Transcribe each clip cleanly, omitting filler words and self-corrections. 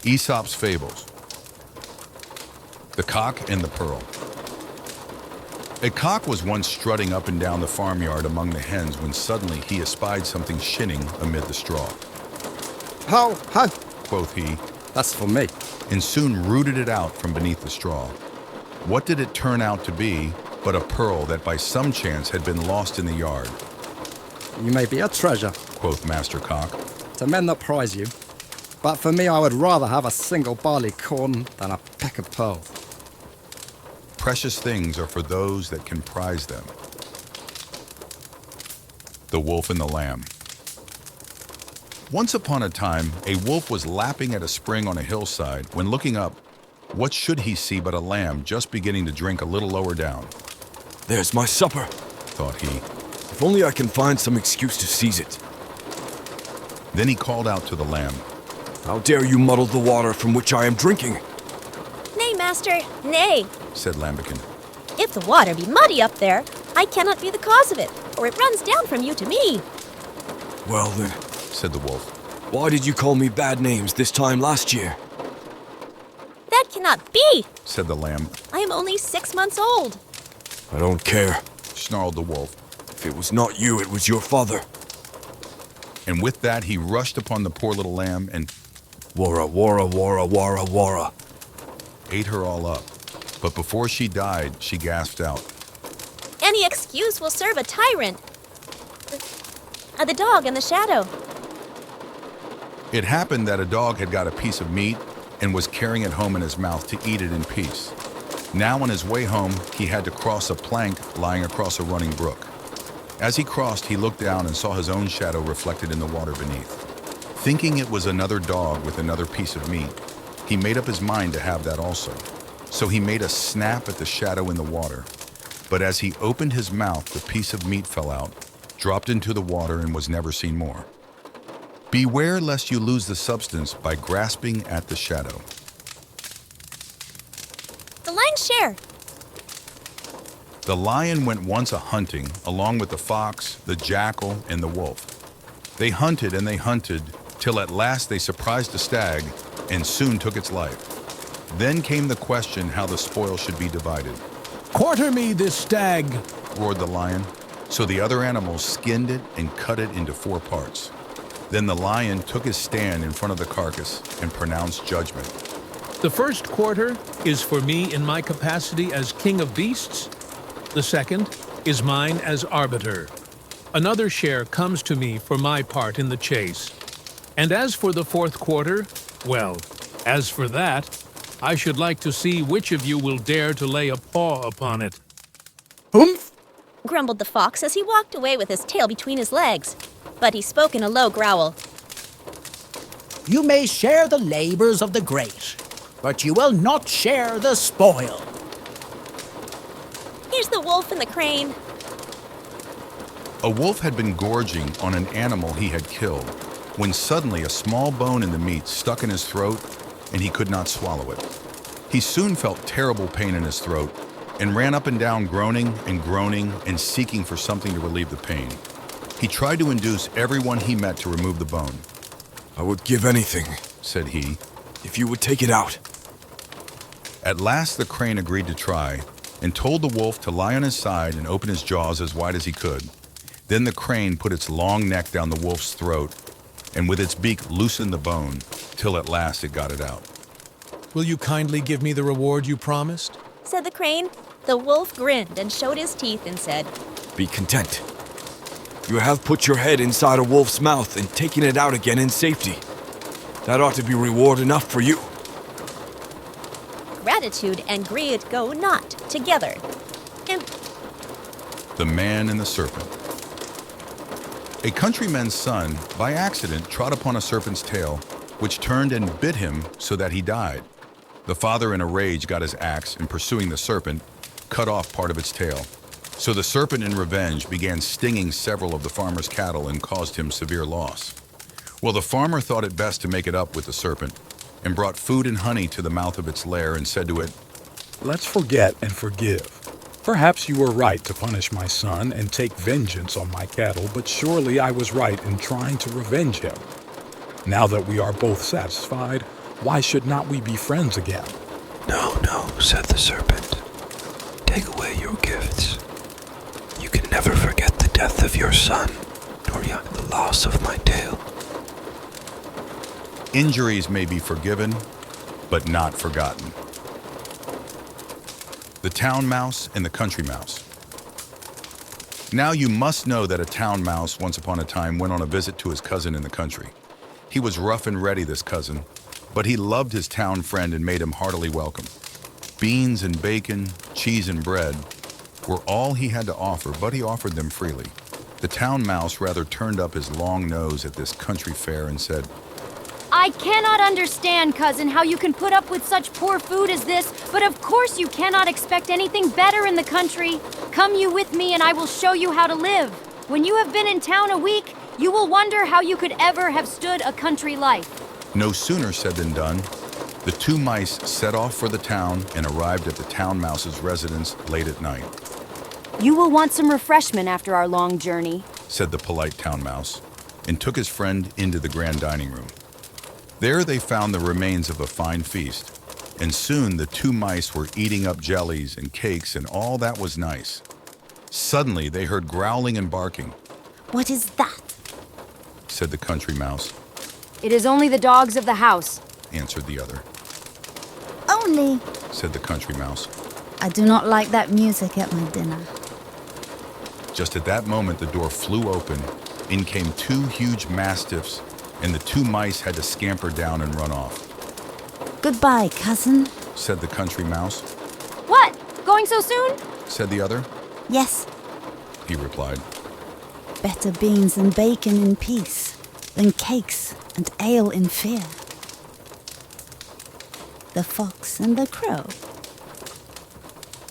Aesop's Fables. The Cock and the Pearl. A cock was once strutting up and down the farmyard among the hens when suddenly he espied something shinning amid the straw. Ho, ho, Quoth he, that's for me. and soon rooted it out from beneath the straw. What did it turn out to be but a pearl that by some chance had been lost in the yard? You may be a treasure Quoth Master Cock. to men that prize you, but for me I would rather have a single barley corn than a peck of pearls. Precious things are for those that can prize them. The Wolf and the Lamb. Once upon a time, a wolf was lapping at a spring on a hillside when looking up, what should he see but a lamb just beginning to drink a little lower down? There's my supper. Thought he. If only I can find some excuse to seize it. Then he called out to the lamb. How dare you muddle the water from which I am drinking? Nay, master, nay. Said Lambikin. If the water be muddy up there, I cannot be the cause of it, for it runs down from you to me. Well then, Said the wolf. why did you call me bad names this time last year? That cannot be. Said the lamb. I am only 6 months old. I don't care. Snarled the wolf. If it was not you, it was your father. And with that, he rushed upon the poor little lamb and Wara, wara, wara, wara, wara. ate her all up. But before she died, she gasped out. Any excuse will serve a tyrant. The dog in the shadow. It happened that a dog had got a piece of meat and was carrying it home in his mouth to eat it in peace. Now on his way home, he had to cross a plank lying across a running brook. As he crossed, he looked down and saw his own shadow reflected in the water beneath. Thinking it was another dog with another piece of meat, he made up his mind to have that also. So he made a snap at the shadow in the water. But as he opened his mouth, the piece of meat fell out, dropped into the water, and was never seen more. Beware lest you lose the substance by grasping at the shadow. The lion's share. The lion went once a-hunting, along with the fox, the jackal, and the wolf. They hunted and they hunted, till at last they surprised a stag, and soon took its life. Then came the question how the spoil should be divided. Quarter me this stag. Roared the lion. So the other animals skinned it and cut it into 4 parts. Then the lion took his stand in front of the carcass and pronounced judgment. The first quarter is for me in my capacity as king of beasts. The second is mine as arbiter. Another share comes to me for my part in the chase. And as for the fourth quarter, well, as for that, I should like to see which of you will dare to lay a paw upon it. Humph! Grumbled the fox as he walked away with his tail between his legs. But he spoke in a low growl. You may share the labors of the great, but you will not share the spoil. Here's the wolf and the crane. A wolf had been gorging on an animal he had killed, when suddenly a small bone in the meat stuck in his throat and he could not swallow it. He soon felt terrible pain in his throat and ran up and down groaning and seeking for something to relieve the pain. He tried to induce everyone he met to remove the bone. I would give anything, Said he. if you would take it out. At last the crane agreed to try and told the wolf to lie on his side and open his jaws as wide as he could. Then the crane put its long neck down the wolf's throat and with its beak loosened the bone till at last it got it out. Will you kindly give me the reward you promised? Said the crane. The wolf grinned and showed his teeth and said, Be content. You have put your head inside a wolf's mouth and taken it out again in safety. That ought to be reward enough for you. Gratitude and greed go not together. And The Man and the Serpent. A countryman's son, by accident, trod upon a serpent's tail, which turned and bit him so that he died. The father in a rage got his axe and, pursuing the serpent, cut off part of its tail. So the serpent in revenge began stinging several of the farmer's cattle and caused him severe loss. Well, the farmer thought it best to make it up with the serpent and brought food and honey to the mouth of its lair and said to it, Let's forget and forgive. Perhaps you were right to punish my son and take vengeance on my cattle, but surely I was right in trying to revenge him. Now that we are both satisfied, Why should not we be friends again? No, no, said the serpent. Take away your gifts. You can never forget the death of your son, nor yet the loss of my tail. Injuries may be forgiven, but not forgotten. The town mouse and the country mouse. Now you must know that a town mouse once upon a time went on a visit to his cousin in the country. He was rough and ready, this cousin, but he loved his town friend and made him heartily welcome. Beans and bacon, cheese and bread were all he had to offer, but he offered them freely. The town mouse rather turned up his long nose at this country fare and said, I cannot understand, cousin, how you can put up with such poor food as this, but of course you cannot expect anything better in the country. Come you with me and I will show you how to live. When you have been in town a week, you will wonder how you could ever have stood a country life. No sooner said than done. The two mice set off for the town and arrived at the town mouse's residence late at night. You will want some refreshment after our long journey, said the polite town mouse, and took his friend into the grand dining room. There they found the remains of a fine feast, and soon the two mice were eating up jellies and cakes and all that was nice. Suddenly they heard growling and barking. What is that? Said the country mouse, It is only the dogs of the house. answered the other. Only. Said the country mouse. I do not like that music at my dinner. Just at that moment the door flew open. In came two huge mastiffs, and the two mice had to scamper down and run off. Goodbye, cousin. Said the country mouse. What? Going so soon? Said the other. Yes, He replied. better beans and bacon in peace than cakes and ale in fear. The fox and the crow.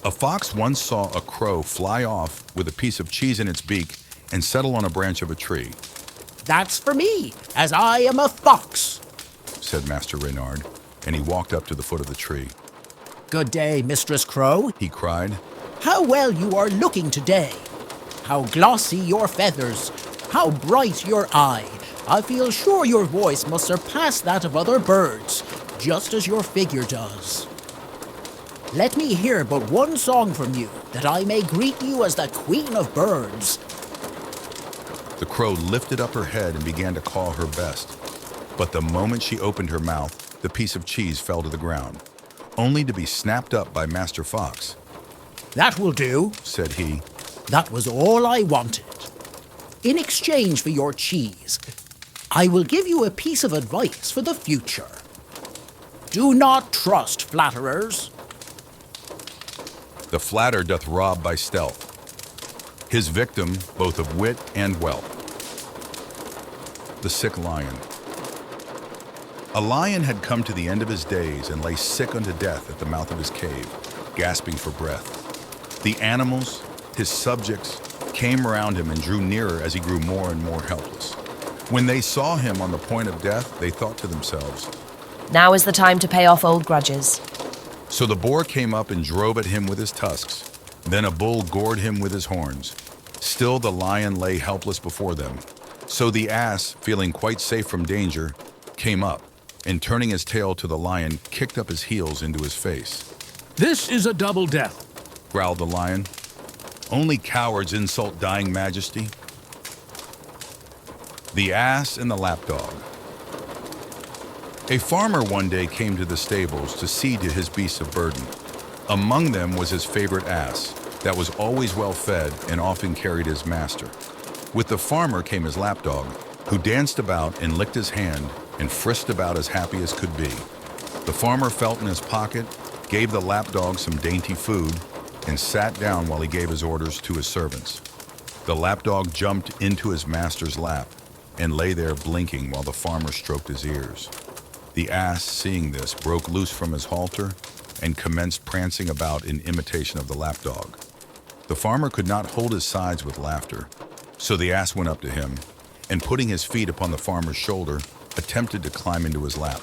A fox once saw a crow fly off with a piece of cheese in its beak and settle on a branch of a tree. That's for me, as I am a fox. Said Master Reynard, and he walked up to the foot of the tree. Good day, Mistress Crow. He cried. How well you are looking today. How glossy your feathers. How bright your eye. I feel sure your voice must surpass that of other birds, just as your figure does. Let me hear but one song from you, that I may greet you as the Queen of Birds. The crow lifted up her head and began to call her best. But the moment she opened her mouth, the piece of cheese fell to the ground, only to be snapped up by Master Fox. That will do, said he. That was all I wanted. In exchange for your cheese, I will give you a piece of advice for the future. Do not trust flatterers. The flatter doth rob by stealth, his victim both of wit and wealth. The sick lion. A lion had come to the end of his days and lay sick unto death at the mouth of his cave, gasping for breath. The animals, his subjects, came around him and drew nearer as he grew more and more helpless. When they saw him on the point of death, they thought to themselves, Now is the time to pay off old grudges. So the boar came up and drove at him with his tusks. Then a bull gored him with his horns. Still the lion lay helpless before them. So the ass, feeling quite safe from danger, came up, and turning his tail to the lion, kicked up his heels into his face. This is a double death, growled the lion. Only cowards insult dying majesty. The ass and the lapdog. A farmer one day came to the stables to see to his beasts of burden. Among them was his favorite ass, that was always well fed and often carried his master. With the farmer came his lapdog, who danced about and licked his hand and frisked about as happy as could be. The farmer felt in his pocket, gave the lapdog some dainty food, and sat down while he gave his orders to his servants. The lapdog jumped into his master's lap and lay there blinking while the farmer stroked his ears. The ass, seeing this, broke loose from his halter and commenced prancing about in imitation of the lapdog. The farmer could not hold his sides with laughter, so the ass went up to him, and putting his feet upon the farmer's shoulder, attempted to climb into his lap.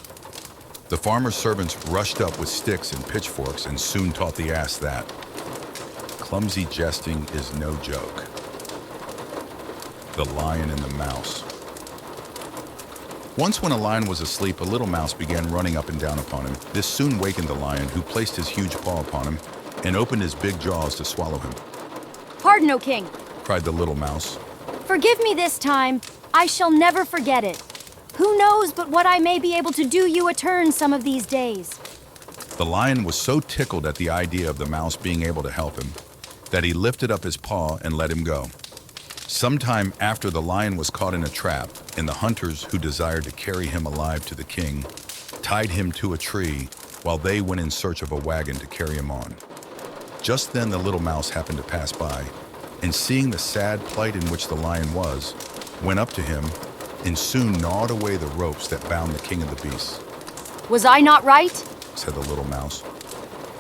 The farmer's servants rushed up with sticks and pitchforks and soon taught the ass that clumsy jesting is no joke. The Lion and the Mouse. Once when a lion was asleep, a little mouse began running up and down upon him. This soon wakened the lion, who placed his huge paw upon him and opened his big jaws to swallow him. Pardon, O king. Cried the little mouse. Forgive me this time. I shall never forget it. Who knows but what I may be able to do you a turn some of these days. The lion was so tickled at the idea of the mouse being able to help him that he lifted up his paw and let him go. Sometime after, the lion was caught in a trap, and the hunters who desired to carry him alive to the king tied him to a tree while they went in search of a wagon to carry him on. Just then the little mouse happened to pass by, and seeing the sad plight in which the lion was, went up to him and soon gnawed away the ropes that bound the king of the beasts. Was I not right? Said the little mouse.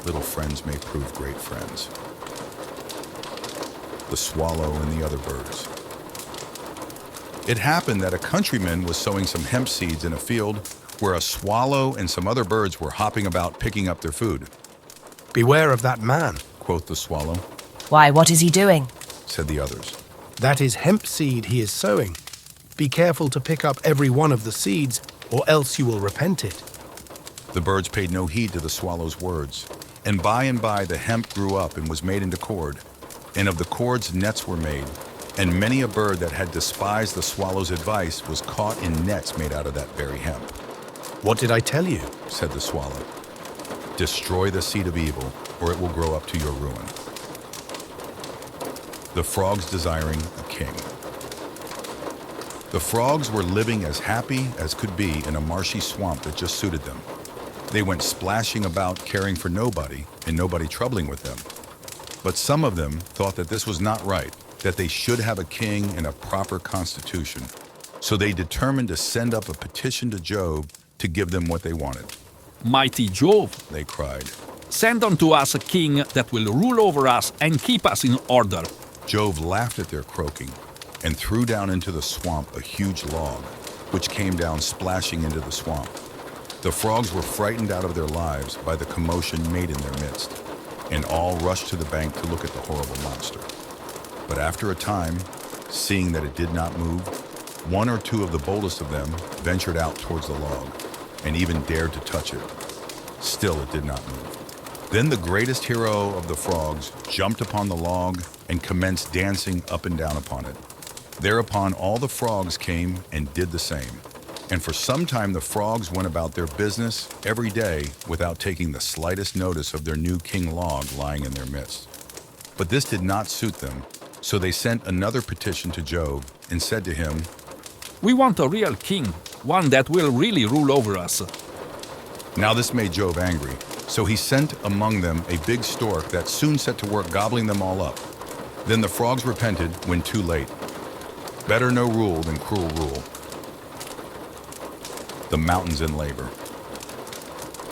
Little friends may prove great friends. The swallow and the other birds. It happened that a countryman was sowing some hemp seeds in a field where a swallow and some other birds were hopping about picking up their food. Beware of that man, quoth the swallow. Why, what is he doing? Said the others. That is hemp seed he is sowing. Be careful to pick up every one of the seeds, or else you will repent it. The birds paid no heed to the swallow's words, and by the hemp grew up and was made into cord, and of the cords nets were made, and many a bird that had despised the swallow's advice was caught in nets made out of that very hemp. What did I tell you? Said the swallow. Destroy the seed of evil, or it will grow up to your ruin. The frogs desiring a king. The frogs were living as happy as could be in a marshy swamp that just suited them. They went splashing about, caring for nobody, and nobody troubling with them. But some of them thought that this was not right, that they should have a king and a proper constitution. So they determined to send up a petition to Jove to give them what they wanted. Mighty Jove, they cried, send unto us a king that will rule over us and keep us in order. Jove laughed at their croaking and threw down into the swamp a huge log, which came down splashing into the swamp. The frogs were frightened out of their lives by the commotion made in their midst, and all rushed to the bank to look at the horrible monster. But after a time, seeing that it did not move, one or two of the boldest of them ventured out towards the log, and even dared to touch it. Still it did not move. Then the greatest hero of the frogs jumped upon the log and commenced dancing up and down upon it. Thereupon all the frogs came and did the same. And for some time the frogs went about their business every day without taking the slightest notice of their new king log lying in their midst. But this did not suit them, so they sent another petition to Jove and said to him, We want a real king, one that will really rule over us. Now this made Jove angry, so he sent among them a big stork that soon set to work gobbling them all up. Then the frogs repented when too late. Better no rule than cruel rule. The mountains in labor.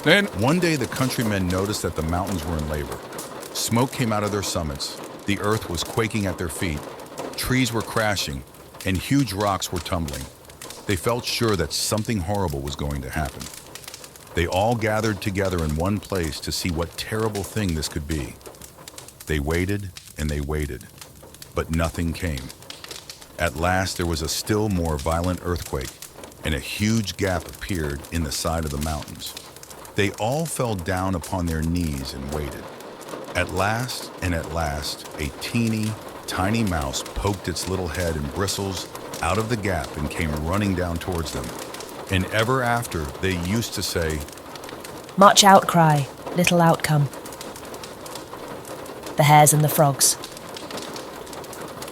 Then one day the countrymen noticed that the mountains were in labor. Smoke came out of their summits, the earth was quaking at their feet, trees were crashing, and huge rocks were tumbling. They felt sure that something horrible was going to happen. They all gathered together in one place to see what terrible thing this could be. They waited and they waited, but nothing came. At last there was a still more violent earthquake, and a huge gap appeared in the side of the mountains. They all fell down upon their knees and waited. At last, a teeny, tiny mouse poked its little head and bristles out of the gap and came running down towards them. And ever after, they used to say, Much outcry, little outcome. The hares and the frogs.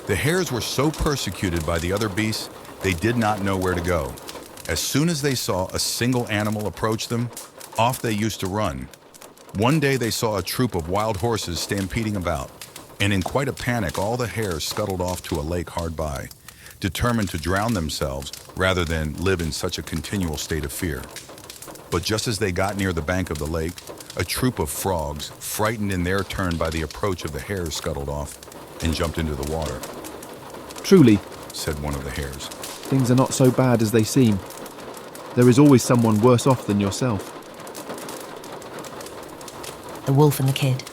The hares were so persecuted by the other beasts, they did not know where to go. As soon as they saw a single animal approach them, off they used to run. One day they saw a troop of wild horses stampeding about, and in quite a panic all the hares scuttled off to a lake hard by, determined to drown themselves rather than live in such a continual state of fear. But just as they got near the bank of the lake, a troop of frogs, frightened in their turn by the approach of the hares, scuttled off and jumped into the water. Truly, said one of the hares, things are not so bad as they seem. There is always someone worse off than yourself. The wolf and the kid.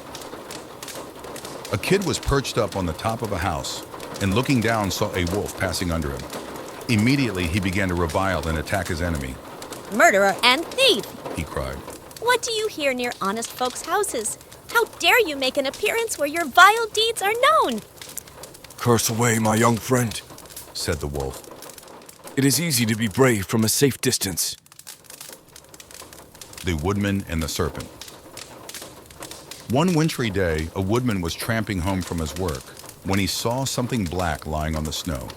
A kid was perched up on the top of a house and looking down saw a wolf passing under him. Immediately, he began to revile and attack his enemy. Murderer and thief! He cried. What do you hear near honest folks' houses? How dare you make an appearance where your vile deeds are known? Curse away, my young friend, said the wolf. It is easy to be brave from a safe distance. The Woodman and the Serpent. One wintry day, a woodman was tramping home from his work when he saw something black lying on the snow.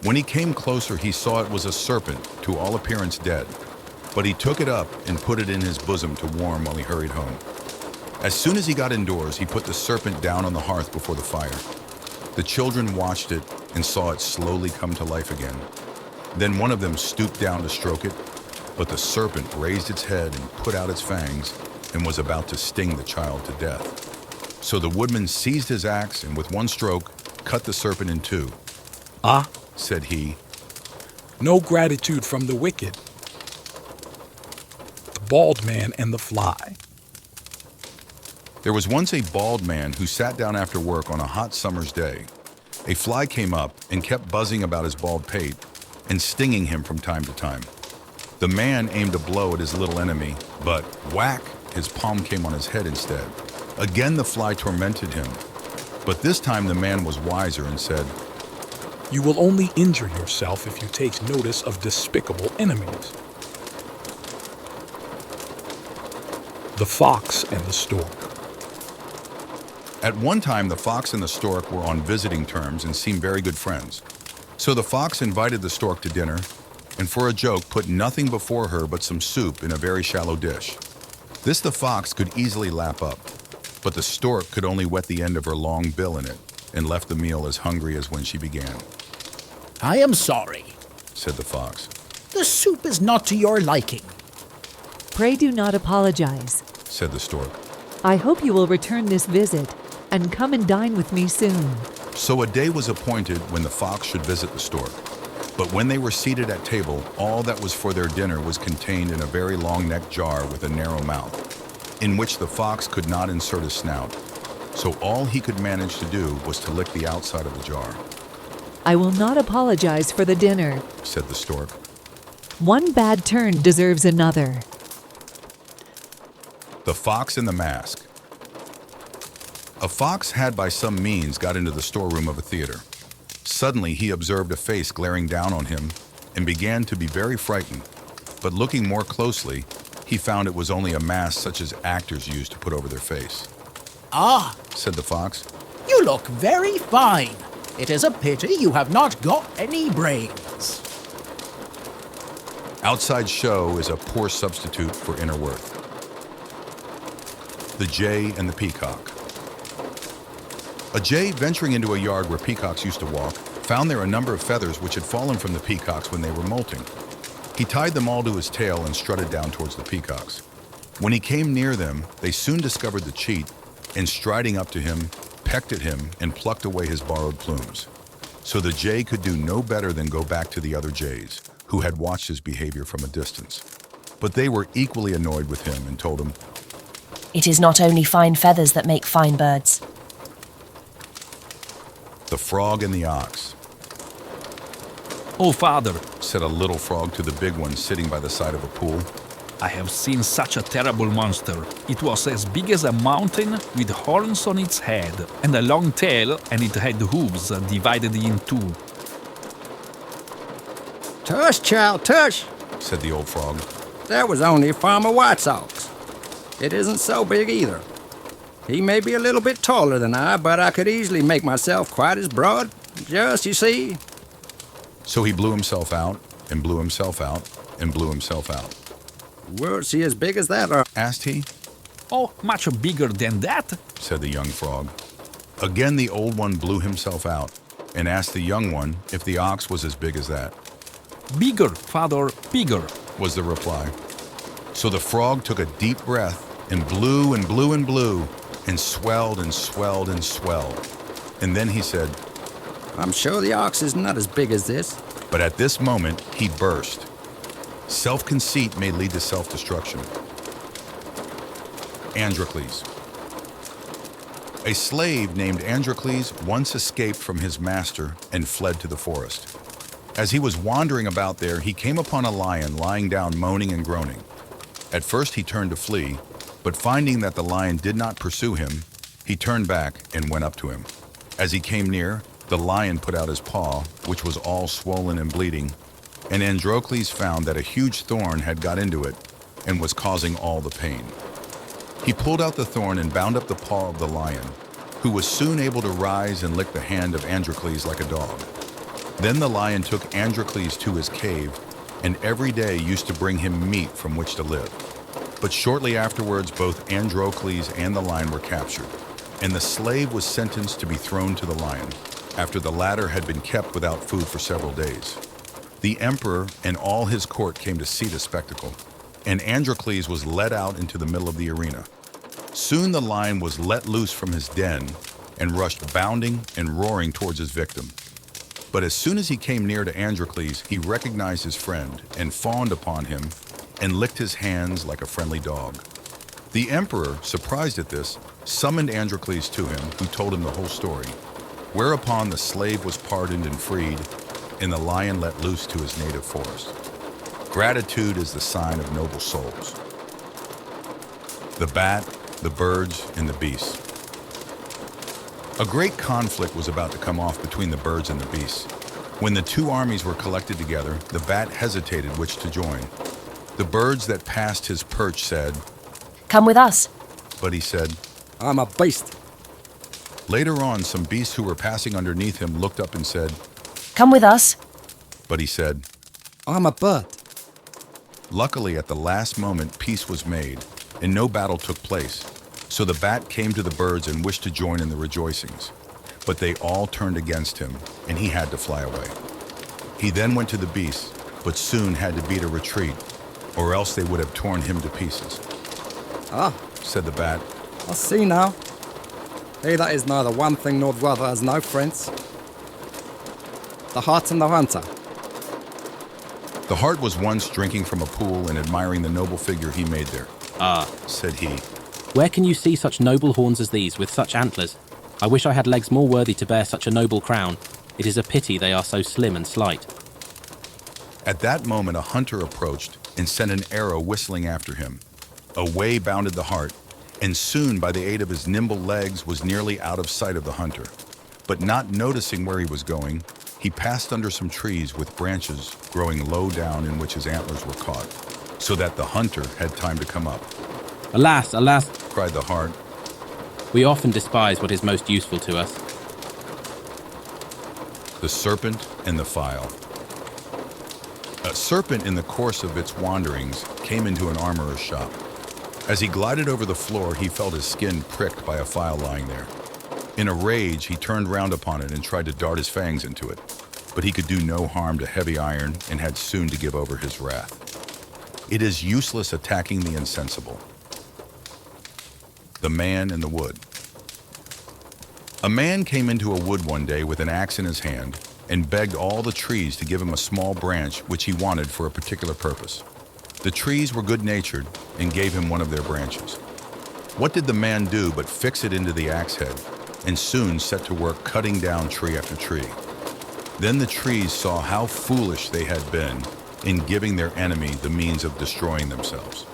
When he came closer, he saw it was a serpent, to all appearance dead. But he took it up and put it in his bosom to warm while he hurried home. As soon as he got indoors, he put the serpent down on the hearth before the fire. The children watched it and saw it slowly come to life again. Then one of them stooped down to stroke it, but the serpent raised its head and put out its fangs and was about to sting the child to death. So the woodman seized his axe and with one stroke cut the serpent in two. Ah, said he, no gratitude from the wicked. The Bald Man and the Fly. There was once a bald man who sat down after work on a hot summer's day. A fly came up and kept buzzing about his bald pate and stinging him from time to time. The man aimed a blow at his little enemy, but whack, his palm came on his head instead. Again the fly tormented him, but this time the man was wiser and said, You will only injure yourself if you take notice of despicable enemies. The Fox and the Stork. At one time, the fox and the stork were on visiting terms and seemed very good friends. So the fox invited the stork to dinner, and for a joke put nothing before her but some soup in a very shallow dish. This the fox could easily lap up, but the stork could only wet the end of her long bill in it, and left the meal as hungry as when she began. I am sorry, said the fox. The soup is not to your liking. Pray do not apologize, said the stork. I hope you will return this visit and come and dine with me soon. So a day was appointed when the fox should visit the stork. But when they were seated at table, all that was for their dinner was contained in a very long-necked jar with a narrow mouth, in which the fox could not insert his snout. So all he could manage to do was to lick the outside of the jar. I will not apologize for the dinner, said the stork. One bad turn deserves another. The Fox and the Mask. A fox had by some means got into the storeroom of a theater. Suddenly he observed a face glaring down on him and began to be very frightened. But looking more closely, he found it was only a mask such as actors use to put over their face. Ah, said the fox. You look very fine. It is a pity you have not got any brains. Outside show is a poor substitute for inner worth. The Jay and the Peacock. A jay, venturing into a yard where peacocks used to walk, found there a number of feathers which had fallen from the peacocks when they were molting. He tied them all to his tail and strutted down towards the peacocks. When he came near them, they soon discovered the cheat, and striding up to him, pecked at him and plucked away his borrowed plumes. So the jay could do no better than go back to the other jays, who had watched his behavior from a distance. But they were equally annoyed with him and told him, It is not only fine feathers that make fine birds. The Frog and the Ox. Oh, father, said a little frog to the big one sitting by the side of a pool. I have seen such a terrible monster. It was as big as a mountain with horns on its head and a long tail, and it had hooves divided in two. Tush, child, tush, said the old frog. That was only Farmer White's ox. It isn't so big either. He may be a little bit taller than I, but I could easily make myself quite as broad. Just, you see. So he blew himself out, and blew himself out, and blew himself out. Won't she as big as that, or? Asked he. Oh, much bigger than that, said the young frog. Again the old one blew himself out, and asked the young one if the ox was as big as that. Bigger, father, bigger, was the reply. So the frog took a deep breath, and blew and blew and blew, and swelled and swelled and swelled. And then he said, I'm sure the ox is not as big as this. But at this moment, he burst. Self-conceit may lead to self-destruction. Androcles. A slave named Androcles once escaped from his master and fled to the forest. As he was wandering about there, he came upon a lion lying down moaning and groaning. At first he turned to flee, but finding that the lion did not pursue him, he turned back and went up to him. As he came near, the lion put out his paw, which was all swollen and bleeding, and Androcles found that a huge thorn had got into it and was causing all the pain. He pulled out the thorn and bound up the paw of the lion, who was soon able to rise and lick the hand of Androcles like a dog. Then the lion took Androcles to his cave, and every day used to bring him meat from which to live. But shortly afterwards, both Androcles and the lion were captured, and the slave was sentenced to be thrown to the lion, after the latter had been kept without food for several days. The emperor and all his court came to see the spectacle, and Androcles was led out into the middle of the arena. Soon the lion was let loose from his den and rushed bounding and roaring towards his victim. But as soon as he came near to Androcles, he recognized his friend and fawned upon him and licked his hands like a friendly dog. The emperor, surprised at this, summoned Androcles to him, who told him the whole story, whereupon the slave was pardoned and freed, and the lion let loose to his native forest. Gratitude is the sign of noble souls. The bat, the birds, and the beasts. A great conflict was about to come off between the birds and the beasts. When the two armies were collected together, the bat hesitated which to join. The birds that passed his perch said, "Come with us." But he said, "I'm a beast." Later on, some beasts who were passing underneath him looked up and said, "Come with us." But he said, "I'm a bird." Luckily, at the last moment, peace was made, and no battle took place. So the bat came to the birds and wished to join in the rejoicings. But they all turned against him, and he had to fly away. He then went to the beasts, but soon had to beat a retreat, or else they would have torn him to pieces. "Ah," said the bat, "I see now. He that is neither one thing nor the other has no friends. The hart and the hunter." The hart was once drinking from a pool and admiring the noble figure he made there. "Ah," said he, "where can you see such noble horns as these, with such antlers? I wish I had legs more worthy to bear such a noble crown. It is a pity they are so slim and slight." At that moment, a hunter approached and sent an arrow whistling after him. Away bounded the hart, and soon, by the aid of his nimble legs, was nearly out of sight of the hunter. But not noticing where he was going, he passed under some trees with branches growing low down in which his antlers were caught, so that the hunter had time to come up. "Alas, alas," cried the hart, "we often despise what is most useful to us." The serpent and the file. A serpent, in the course of its wanderings, came into an armorer's shop. As he glided over the floor, he felt his skin pricked by a file lying there. In a rage, he turned round upon it and tried to dart his fangs into it, but he could do no harm to heavy iron and had soon to give over his wrath. It is useless attacking the insensible. The man in the wood. A man came into a wood one day with an axe in his hand and begged all the trees to give him a small branch which he wanted for a particular purpose. The trees were good-natured and gave him one of their branches. What did the man do but fix it into the axe head and soon set to work cutting down tree after tree? Then the trees saw how foolish they had been in giving their enemy the means of destroying themselves.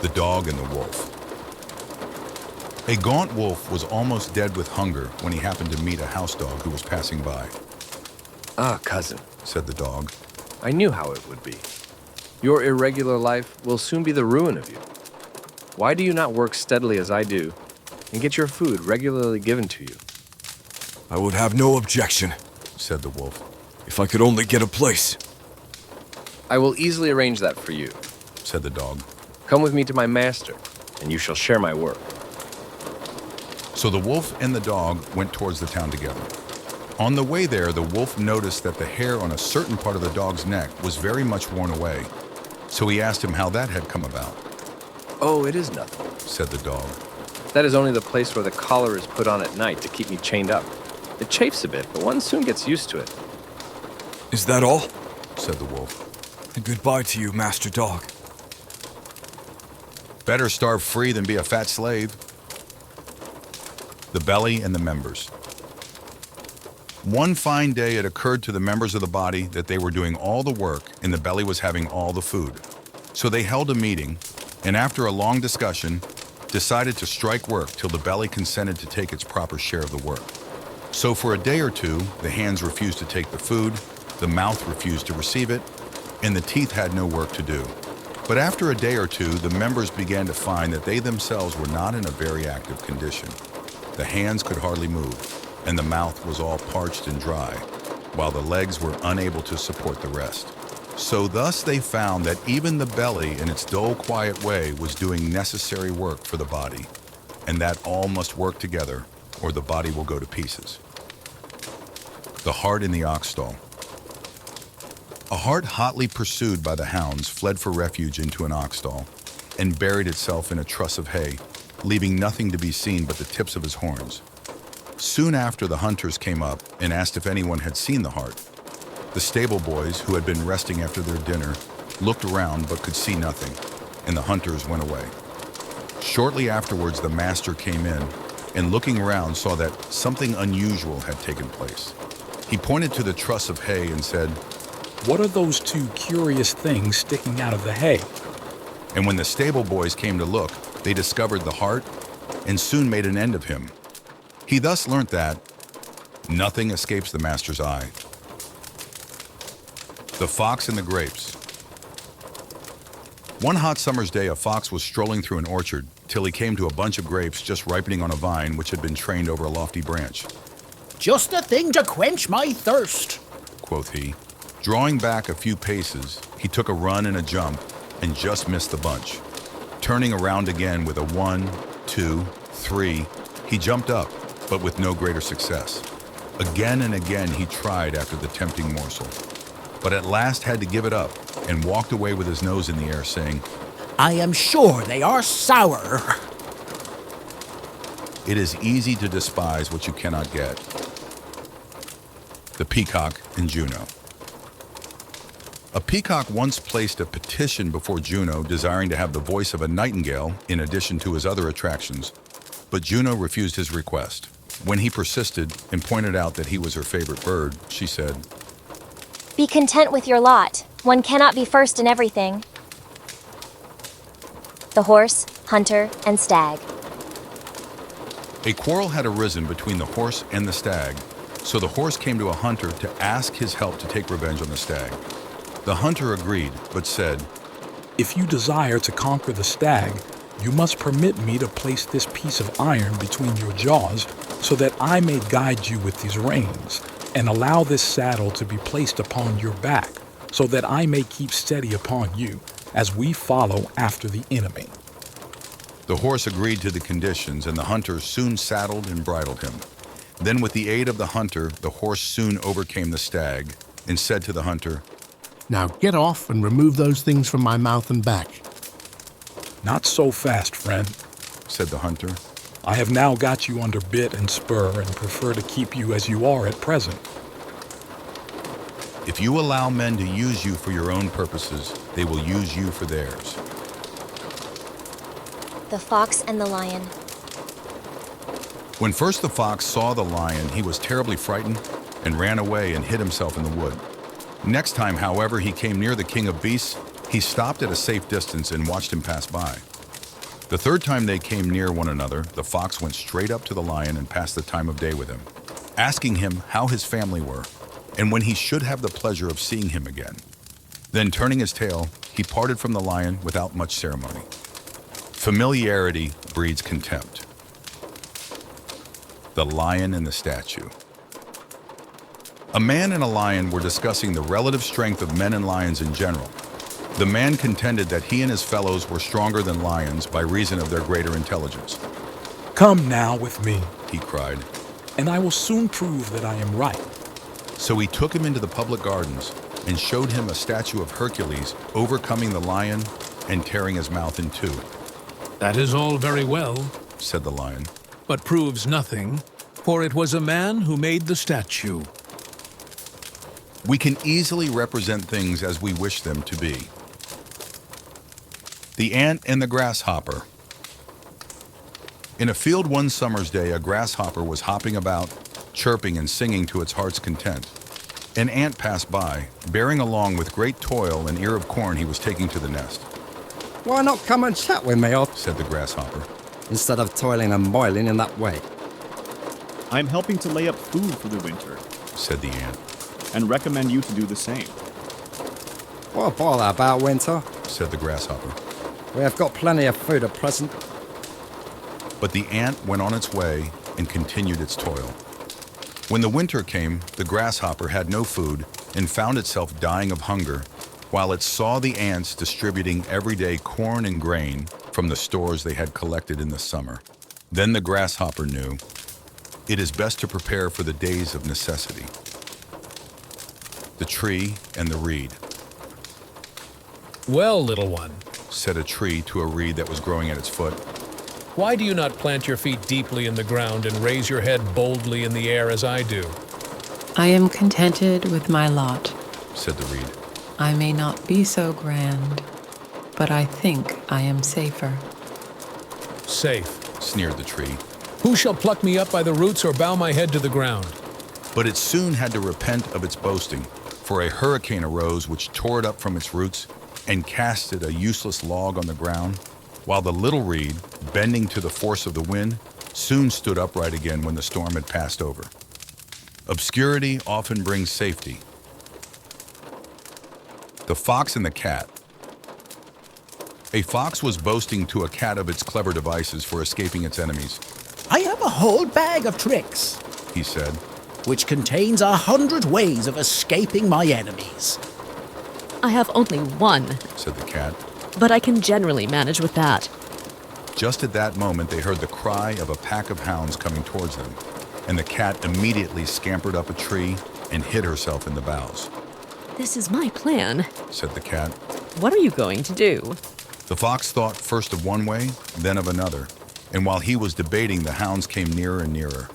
The dog and the wolf. A gaunt wolf was almost dead with hunger when he happened to meet a house dog who was passing by. "Ah, cousin," said the dog, "I knew how it would be. Your irregular life will soon be the ruin of you. Why do you not work steadily as I do and get your food regularly given to you?" "I would have no objection," said the wolf, "if I could only get a place." "I will easily arrange that for you," said the dog. "Come with me to my master, and you shall share my work." So the wolf and the dog went towards the town together. On the way there, the wolf noticed that the hair on a certain part of the dog's neck was very much worn away. So he asked him how that had come about. "Oh, it is nothing," said the dog. "That is only the place where the collar is put on at night to keep me chained up. It chafes a bit, but one soon gets used to it." "Is that all?" said the wolf. "And goodbye to you, Master Dog." Better starve free than be a fat slave. The belly and the members. One fine day, it occurred to the members of the body that they were doing all the work and the belly was having all the food. So they held a meeting, and after a long discussion, decided to strike work till the belly consented to take its proper share of the work. So for a day or two, the hands refused to take the food, the mouth refused to receive it, and the teeth had no work to do. But after a day or two, the members began to find that they themselves were not in a very active condition. The hands could hardly move, and the mouth was all parched and dry, while the legs were unable to support the rest. So thus they found that even the belly, in its dull, quiet way, was doing necessary work for the body, and that all must work together, or the body will go to pieces. The hart in the ox stall. A hart hotly pursued by the hounds fled for refuge into an ox stall and buried itself in a truss of hay, leaving nothing to be seen but the tips of his horns. Soon after, the hunters came up and asked if anyone had seen the hart. The stable boys, who had been resting after their dinner, looked around but could see nothing, and the hunters went away. Shortly afterwards, the master came in and, looking around, saw that something unusual had taken place. He pointed to the truss of hay and said, "What are those two curious things sticking out of the hay?" And when the stable boys came to look, they discovered the hart and soon made an end of him. He thus learnt that nothing escapes the master's eye. The fox and the grapes. One hot summer's day, a fox was strolling through an orchard till he came to a bunch of grapes just ripening on a vine which had been trained over a lofty branch. "Just the thing to quench my thirst," quoth he. Drawing back a few paces, he took a run and a jump and just missed the bunch. Turning around again with a 1, 2, 3, he jumped up, but with no greater success. Again and again he tried after the tempting morsel, but at last had to give it up and walked away with his nose in the air, saying, "I am sure they are sour." It is easy to despise what you cannot get. The Peacock and Juno. A peacock once placed a petition before Juno desiring to have the voice of a nightingale in addition to his other attractions, but Juno refused his request. When he persisted and pointed out that he was her favorite bird, she said, "Be content with your lot. One cannot be first in everything." The horse, hunter, and stag. A quarrel had arisen between the horse and the stag, so the horse came to a hunter to ask his help to take revenge on the stag. The hunter agreed, but said, "If you desire to conquer the stag, you must permit me to place this piece of iron between your jaws so that I may guide you with these reins, and allow this saddle to be placed upon your back so that I may keep steady upon you as we follow after the enemy." The horse agreed to the conditions, and the hunter soon saddled and bridled him. Then, with the aid of the hunter, the horse soon overcame the stag and said to the hunter, "Now get off and remove those things from my mouth and back." "Not so fast, friend," said the hunter. "I have now got you under bit and spur and prefer to keep you as you are at present." If you allow men to use you for your own purposes, they will use you for theirs. The fox and the lion. When first the fox saw the lion, he was terribly frightened and ran away and hid himself in the wood. Next time, however, he came near the king of beasts, he stopped at a safe distance and watched him pass by. The third time they came near one another, the fox went straight up to the lion and passed the time of day with him, asking him how his family were, and when he should have the pleasure of seeing him again. Then, turning his tail, he parted from the lion without much ceremony. Familiarity breeds contempt. The lion and the statue. A man and a lion were discussing the relative strength of men and lions in general. The man contended that he and his fellows were stronger than lions by reason of their greater intelligence. "Come now with me," he cried, "and I will soon prove that I am right." So he took him into the public gardens and showed him a statue of Hercules overcoming the lion and tearing his mouth in two. "That is all very well," said the lion, "but proves nothing, for it was a man who made the statue." We can easily represent things as we wish them to be. The ant and the grasshopper. In a field one summer's day, a grasshopper was hopping about, chirping and singing to its heart's content. An ant passed by, bearing along with great toil an ear of corn he was taking to the nest. Why not come and chat with me, said the grasshopper, instead of toiling and moiling in that way? I'm helping to lay up food for the winter, said the ant, and recommend you to do the same. What bother about winter? said the grasshopper. We have got plenty of food at present. But the ant went on its way and continued its toil. When the winter came, the grasshopper had no food and found itself dying of hunger, while it saw the ants distributing everyday corn and grain from the stores they had collected in the summer. Then the grasshopper knew it is best to prepare for the days of necessity. The tree and the reed. Well, little one, said a tree to a reed that was growing at its foot, why do you not plant your feet deeply in the ground and raise your head boldly in the air as I do? I am contented with my lot, said the reed. I may not be so grand, but I think I am safer. Safe, sneered the tree. Who shall pluck me up by the roots or bow my head to the ground? But it soon had to repent of its boasting, for a hurricane arose which tore it up from its roots and casted a useless log on the ground, while the little reed, bending to the force of the wind, soon stood upright again when the storm had passed over. Obscurity often brings safety. The fox and the cat. A fox was boasting to a cat of its clever devices for escaping its enemies. I have a whole bag of tricks, he said, which contains 100 ways of escaping my enemies. I have only one, said the cat, but I can generally manage with that. Just at that moment, they heard the cry of a pack of hounds coming towards them, and the cat immediately scampered up a tree and hid herself in the boughs. This is my plan, said the cat. What are you going to do? The fox thought first of one way, then of another, and while he was debating, the hounds came nearer and nearer.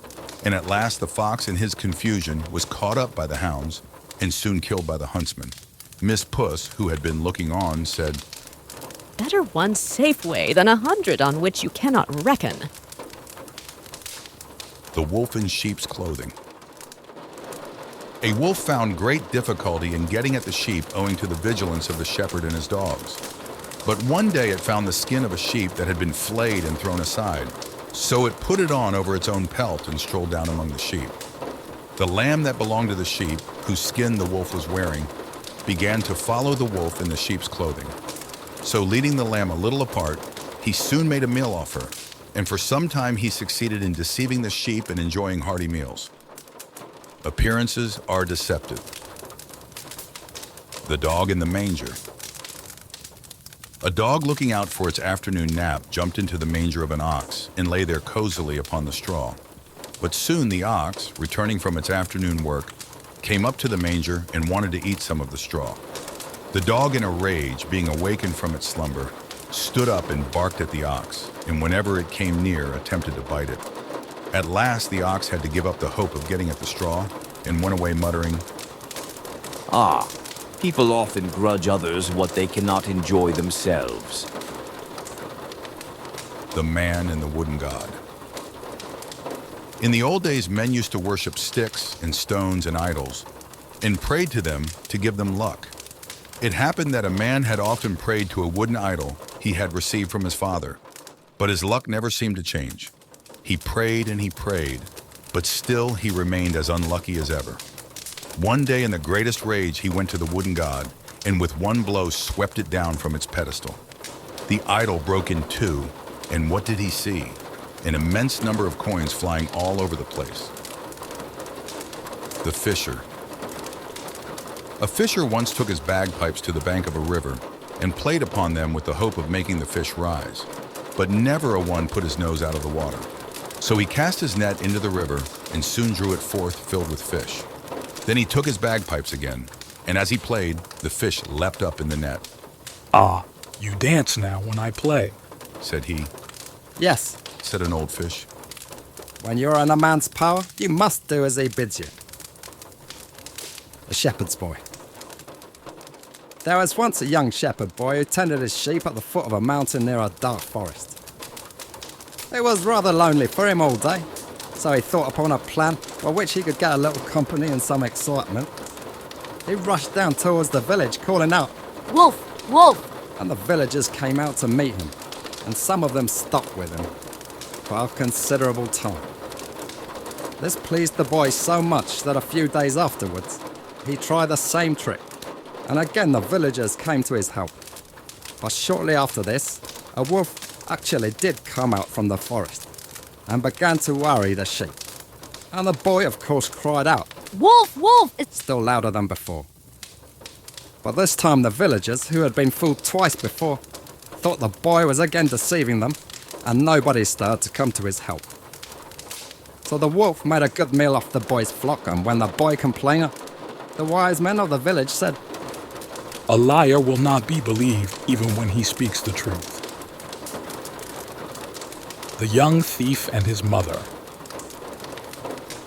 And at last the fox, in his confusion, was caught up by the hounds and soon killed by the huntsman. Miss Puss, who had been looking on, said, Better one safe way than 100 on which you cannot reckon. The wolf in sheep's clothing. A wolf found great difficulty in getting at the sheep owing to the vigilance of the shepherd and his dogs. But one day it found the skin of a sheep that had been flayed and thrown aside. So it put it on over its own pelt and strolled down among the sheep. The lamb that belonged to the sheep, whose skin the wolf was wearing, began to follow the wolf in the sheep's clothing. So leading the lamb a little apart, he soon made a meal off her, and for some time he succeeded in deceiving the sheep and enjoying hearty meals. Appearances are deceptive. The dog in the manger. A dog looking out for its afternoon nap jumped into the manger of an ox and lay there cozily upon the straw. But soon the ox, returning from its afternoon work, came up to the manger and wanted to eat some of the straw. The dog, in a rage, being awakened from its slumber, stood up and barked at the ox, and whenever it came near, attempted to bite it. At last, the ox had to give up the hope of getting at the straw and went away muttering, Ah, people often grudge others what they cannot enjoy themselves. The man and the wooden god. In the old days, men used to worship sticks and stones and idols, and prayed to them to give them luck. It happened that a man had often prayed to a wooden idol he had received from his father, but his luck never seemed to change. He prayed and he prayed, but still he remained as unlucky as ever. One day, in the greatest rage, he went to the wooden god and with one blow swept it down from its pedestal. The idol broke in two, and what did he see? An immense number of coins flying all over the place. The fisher. A fisher once took his bagpipes to the bank of a river and played upon them with the hope of making the fish rise, but never a one put his nose out of the water. So he cast his net into the river and soon drew it forth filled with fish. Then he took his bagpipes again, and as he played, the fish leapt up in the net. Ah, you dance now when I play, said he. Yes, said an old fish. When you're in a man's power, you must do as he bids you. A shepherd's boy. There was once a young shepherd boy who tended his sheep at the foot of a mountain near a dark forest. It was rather lonely for him all day, So he thought upon a plan by which he could get a little company and some excitement. He rushed down towards the village, calling out, "Wolf! Wolf!" And the villagers came out to meet him, and some of them stuck with him for a considerable time. This pleased the boy so much that a few days afterwards, he tried the same trick, and again the villagers came to his help. But shortly after this, a wolf actually did come out from the forest and began to worry the sheep. And the boy, of course, cried out, "Wolf! Wolf!" still louder than before. But this time the villagers, who had been fooled twice before, thought the boy was again deceiving them, and nobody stirred to come to his help. So the wolf made a good meal off the boy's flock, and when the boy complained, the wise men of the village said, "A liar will not be believed even when he speaks the truth." The young thief and his mother.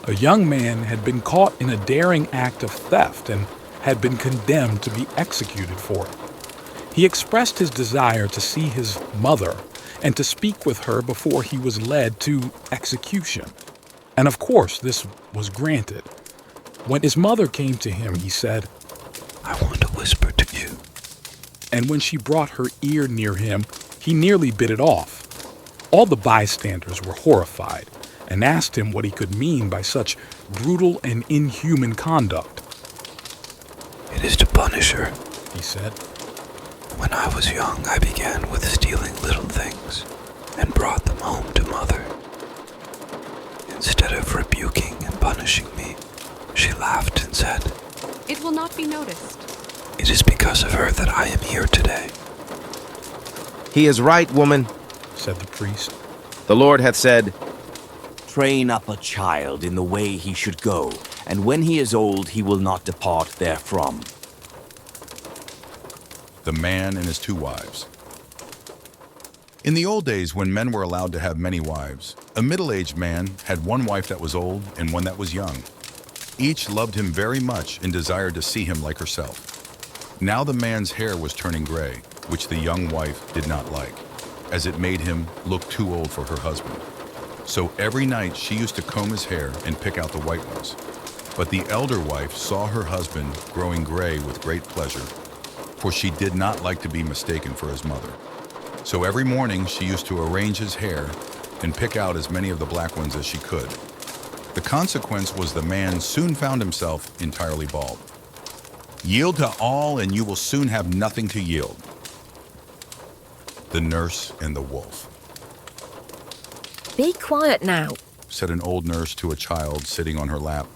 A young man had been caught in a daring act of theft and had been condemned to be executed for it. He expressed his desire to see his mother and to speak with her before he was led to execution. And of course, this was granted. When his mother came to him, he said, "I want to whisper to you." And when she brought her ear near him, he nearly bit it off. All the bystanders were horrified and asked him what he could mean by such brutal and inhuman conduct. "It is to punish her," he said. "When I was young, I began with stealing little things and brought them home to Mother. Instead of rebuking and punishing me, she laughed and said, 'It will not be noticed.' It is because of her that I am here today." "He is right, woman," said the priest. "The Lord hath said, Train up a child in the way he should go, and when he is old, he will not depart therefrom." The man and his 2 wives. In the old days, when men were allowed to have many wives, a middle-aged man had one wife that was old and one that was young. Each loved him very much and desired to see him like herself. Now the man's hair was turning gray, which the young wife did not like, as it made him look too old for her husband. So every night she used to comb his hair and pick out the white ones. But the elder wife saw her husband growing gray with great pleasure, for she did not like to be mistaken for his mother. So every morning she used to arrange his hair and pick out as many of the black ones as she could. The consequence was the man soon found himself entirely bald. Yield to all and you will soon have nothing to yield. The Nurse and the Wolf. "Be quiet now," said an old nurse to a child sitting on her lap.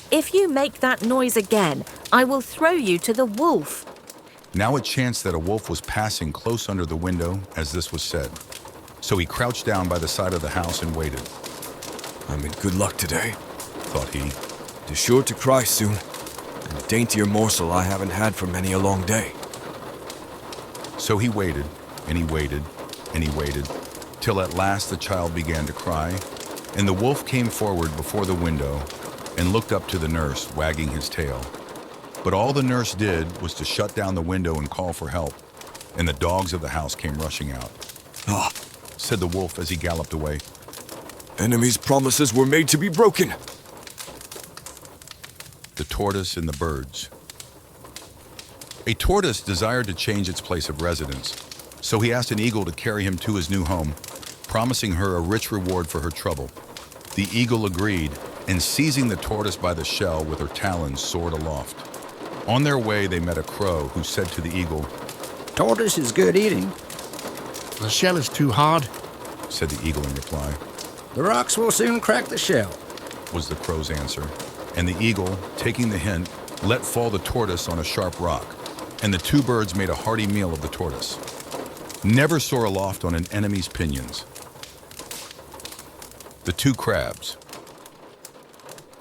"If you make that noise again, I will throw you to the wolf." Now it chanced that a wolf was passing close under the window as this was said. So he crouched down by the side of the house and waited. "I'm in good luck today," thought he. "'Tis sure to cry soon, and a daintier morsel I haven't had for many a long day." So he waited, and he waited, and he waited, till at last the child began to cry, and the wolf came forward before the window and looked up to the nurse, wagging his tail. But all the nurse did was to shut down the window and call for help, and the dogs of the house came rushing out. "Ah," said the wolf as he galloped away. "Enemies' promises were made to be broken." The Tortoise and the Birds. A tortoise desired to change its place of residence, so he asked an eagle to carry him to his new home, promising her a rich reward for her trouble. The eagle agreed, and seizing the tortoise by the shell with her talons, soared aloft. On their way, they met a crow who said to the eagle, "Tortoise is good eating." "The shell is too hard," said the eagle in reply. "The rocks will soon crack the shell," was the crow's answer. And the eagle, taking the hint, let fall the tortoise on a sharp rock, and the 2 birds made a hearty meal of the tortoise. Never soar aloft on an enemy's pinions. The 2 crabs.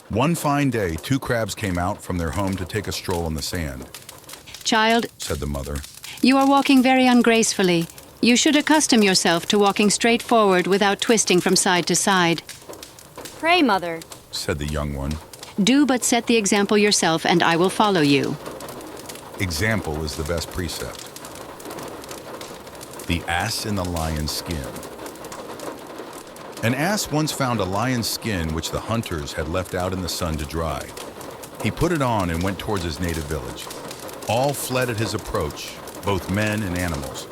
One fine day, 2 crabs came out from their home to take a stroll on the sand. "Child," said the mother, "you are walking very ungracefully. You should accustom yourself to walking straight forward without twisting from side to side." "Pray, Mother," said the young one, "do but set the example yourself, and I will follow you." Example is the best precept. The ass in the lion's skin. An ass once found a lion's skin which the hunters had left out in the sun to dry. He put it on and went towards his native village. All fled at his approach, both men and animals,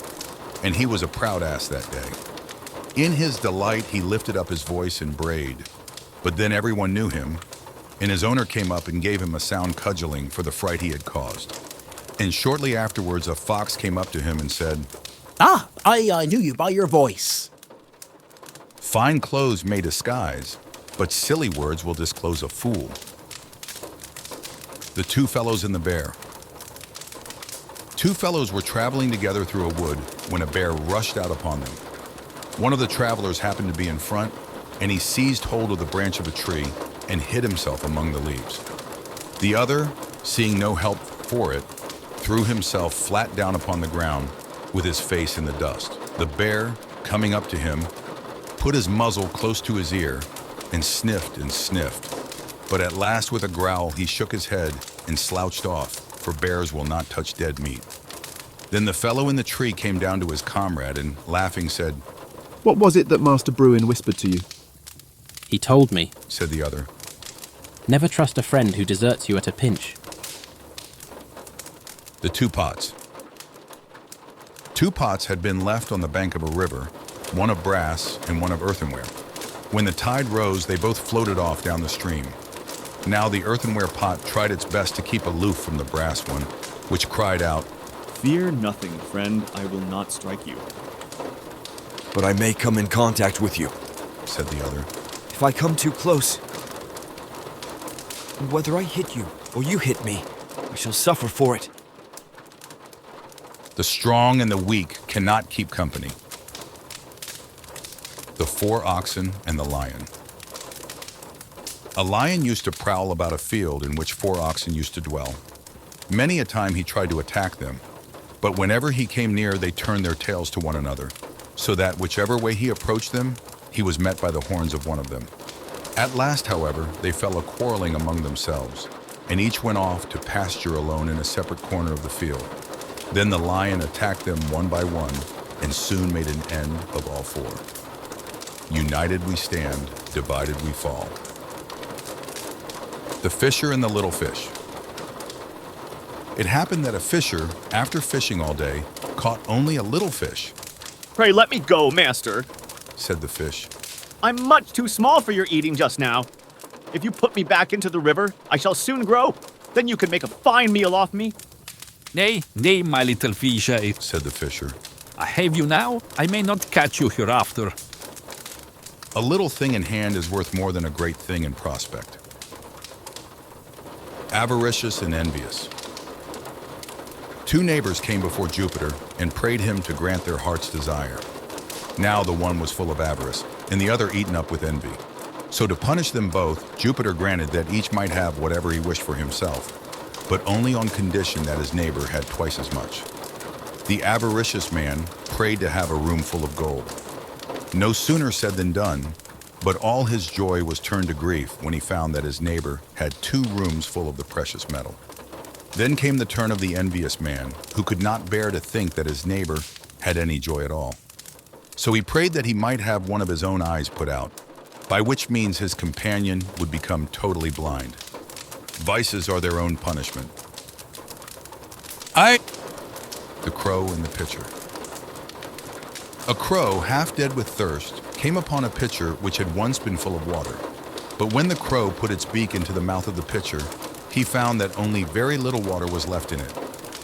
and he was a proud ass that day. In his delight, he lifted up his voice and brayed, but then everyone knew him, and his owner came up and gave him a sound cudgeling for the fright he had caused. And shortly afterwards, a fox came up to him and said, "Ah, I knew you by your voice." "Fine clothes may disguise, but silly words will disclose a fool." The Two Fellows and the Bear. Two fellows were traveling together through a wood when a bear rushed out upon them. One of the travelers happened to be in front, and he seized hold of the branch of a tree and hid himself among the leaves. The other, seeing no help for it, threw himself flat down upon the ground with his face in the dust. The bear, coming up to him, put his muzzle close to his ear and sniffed and sniffed. But at last, with a growl, he shook his head and slouched off, for bears will not touch dead meat. Then the fellow in the tree came down to his comrade and, laughing, said, "What was it that Master Bruin whispered to you?" "He told me," said the other. "Never trust a friend who deserts you at a pinch." The Two Pots. Two pots had been left on the bank of a river, one of brass and one of earthenware. When the tide rose, they both floated off down the stream. Now the earthenware pot tried its best to keep aloof from the brass one, which cried out, "Fear nothing, friend. I will not strike you." "But I may come in contact with you," said the other. "If I come too close. And whether I hit you or you hit me, I shall suffer for it." The strong and the weak cannot keep company. The Four Oxen and the Lion. A lion used to prowl about a field in which 4 oxen used to dwell. Many a time he tried to attack them, but whenever he came near, they turned their tails to one another, so that whichever way he approached them, he was met by the horns of one of them. At last, however, they fell a quarreling among themselves, and each went off to pasture alone in a separate corner of the field. Then the lion attacked them one by one, and soon made an end of all 4. United we stand, divided we fall. The Fisher and the Little Fish. It happened that a fisher, after fishing all day, caught only a little fish. "Pray let me go, master," said the fish. "I'm much too small for your eating just now. If you put me back into the river, I shall soon grow. Then you can make a fine meal off me." "Nay, nay, my little fish," said the fisher. "I have you now, I may not catch you hereafter." A little thing in hand is worth more than a great thing in prospect. Avaricious and envious. 2 neighbors came before Jupiter and prayed him to grant their heart's desire. Now the one was full of avarice, and the other eaten up with envy. So to punish them both, Jupiter granted that each might have whatever he wished for himself, but only on condition that his neighbor had twice as much. The avaricious man prayed to have a room full of gold. No sooner said than done, but all his joy was turned to grief when he found that his neighbor had 2 rooms full of the precious metal. Then came the turn of the envious man, who could not bear to think that his neighbor had any joy at all. So he prayed that he might have one of his own eyes put out, by which means his companion would become totally blind. Vices are their own punishment. The Crow and the Pitcher. A crow, half dead with thirst, came upon a pitcher which had once been full of water. But when the crow put its beak into the mouth of the pitcher, he found that only very little water was left in it,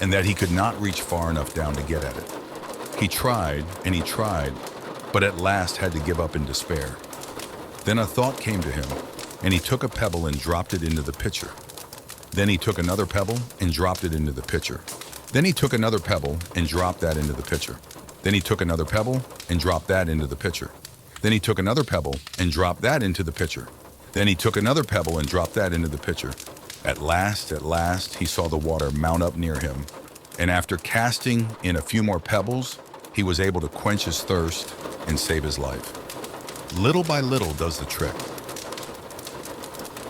and that he could not reach far enough down to get at it. He tried, and he tried, but at last had to give up in despair. Then a thought came to him, and he took a pebble and dropped it into the pitcher. Then he took another pebble and dropped it into the pitcher. Then he took another pebble and dropped that into the pitcher. Then he took another pebble and dropped that into the pitcher. Then he took another pebble and dropped that into the pitcher. Then he took another pebble and dropped that into the pitcher. At last, he saw the water mount up near him, and after casting in a few more pebbles, he was able to quench his thirst and save his life. Little by little does the trick.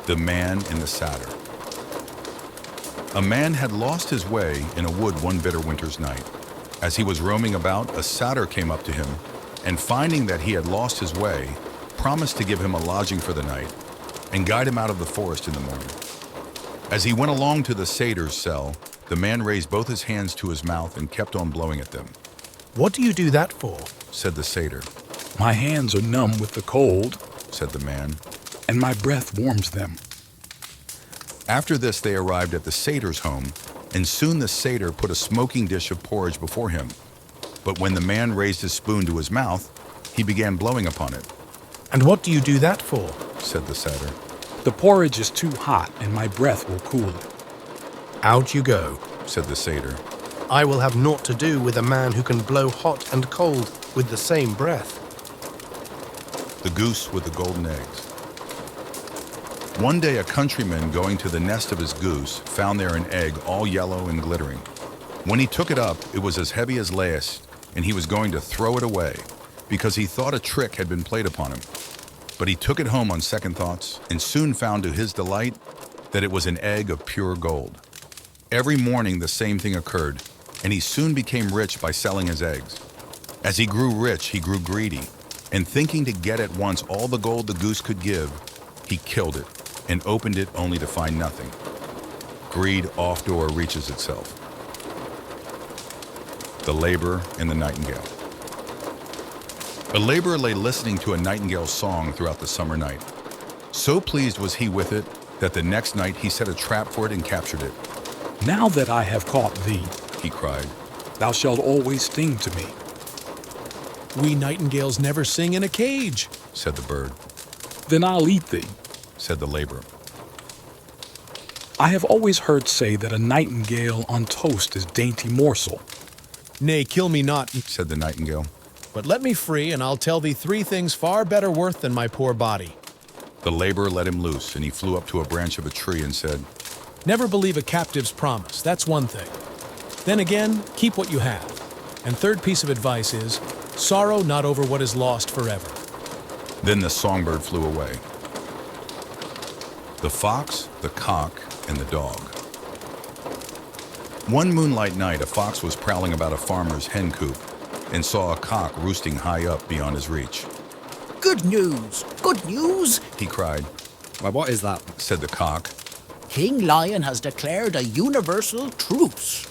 The Man and the Satyr. A man had lost his way in a wood one bitter winter's night. As he was roaming about, a satyr came up to him, and finding that he had lost his way, promised to give him a lodging for the night and guide him out of the forest in the morning. As he went along to the satyr's cell, the man raised both his hands to his mouth and kept on blowing at them. What do you do that for? Said the satyr. My hands are numb with the cold, said the man, and my breath warms them. After this, they arrived at the satyr's home, and soon the satyr put a smoking dish of porridge before him. But when the man raised his spoon to his mouth, he began blowing upon it. And what do you do that for? Said the satyr. The porridge is too hot, and my breath will cool it. Out you go, said the satyr. I will have naught to do with a man who can blow hot and cold with the same breath. The goose with the golden eggs. One day a countryman going to the nest of his goose found there an egg all yellow and glittering. When he took it up, it was as heavy as last, and he was going to throw it away because he thought a trick had been played upon him. But he took it home on second thoughts and soon found to his delight that it was an egg of pure gold. Every morning the same thing occurred, and he soon became rich by selling his eggs. As he grew rich, he grew greedy, and thinking to get at once all the gold the goose could give, he killed it and opened it only to find nothing. Greed oft-o'er reaches itself. The Laborer and the Nightingale. A laborer lay listening to a nightingale's song throughout the summer night. So pleased was he with it that the next night he set a trap for it and captured it. Now that I have caught thee, he cried, thou shalt always sing to me. We nightingales never sing in a cage, said the bird. Then I'll eat thee, said the laborer. I have always heard say that a nightingale on toast is dainty morsel. Nay, kill me not, said the nightingale. But let me free, and I'll tell thee 3 things far better worth than my poor body. The laborer let him loose, and he flew up to a branch of a tree and said, Never believe a captive's promise, that's one thing. Then again, keep what you have. And third piece of advice is, sorrow not over what is lost forever. Then the songbird flew away. The fox, the cock, and the dog. One moonlight night, a fox was prowling about a farmer's hen coop and saw a cock roosting high up beyond his reach. Good news! Good news! He cried. Well, what is that? Said the cock. King Lion has declared a universal truce.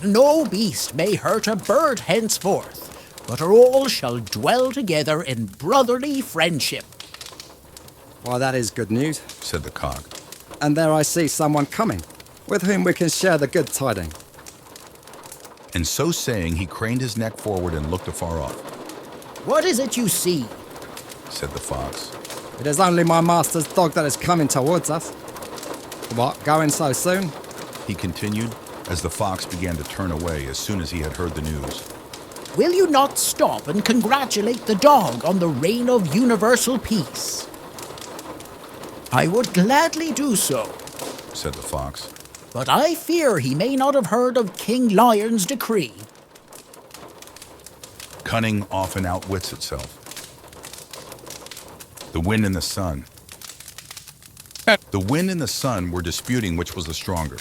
No beast may hurt a bird henceforth, but all shall dwell together in brotherly friendship. Why, that is good news, said the cock. And there I see someone coming, with whom we can share the good tidings. And so saying, he craned his neck forward and looked afar off. What is it you see? Said the fox. It is only my master's dog that is coming towards us. What, going so soon? He continued, as the fox began to turn away as soon as he had heard the news. Will you not stop and congratulate the dog on the reign of universal peace? I would gladly do so, said the fox. But I fear he may not have heard of King Lion's decree. Cunning often outwits itself. The wind and the sun. The wind and the sun were disputing which was the stronger.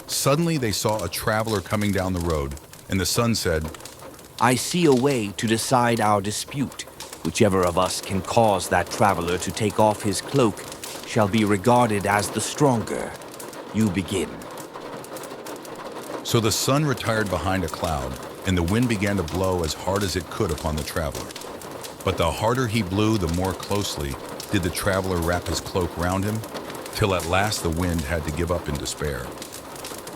Suddenly they saw a traveler coming down the road, and the sun said, I see a way to decide our dispute. Whichever of us can cause that traveler to take off his cloak shall be regarded as the stronger. You begin. So the sun retired behind a cloud, and the wind began to blow as hard as it could upon the traveler. But the harder he blew, the more closely did the traveler wrap his cloak round him, till at last the wind had to give up in despair.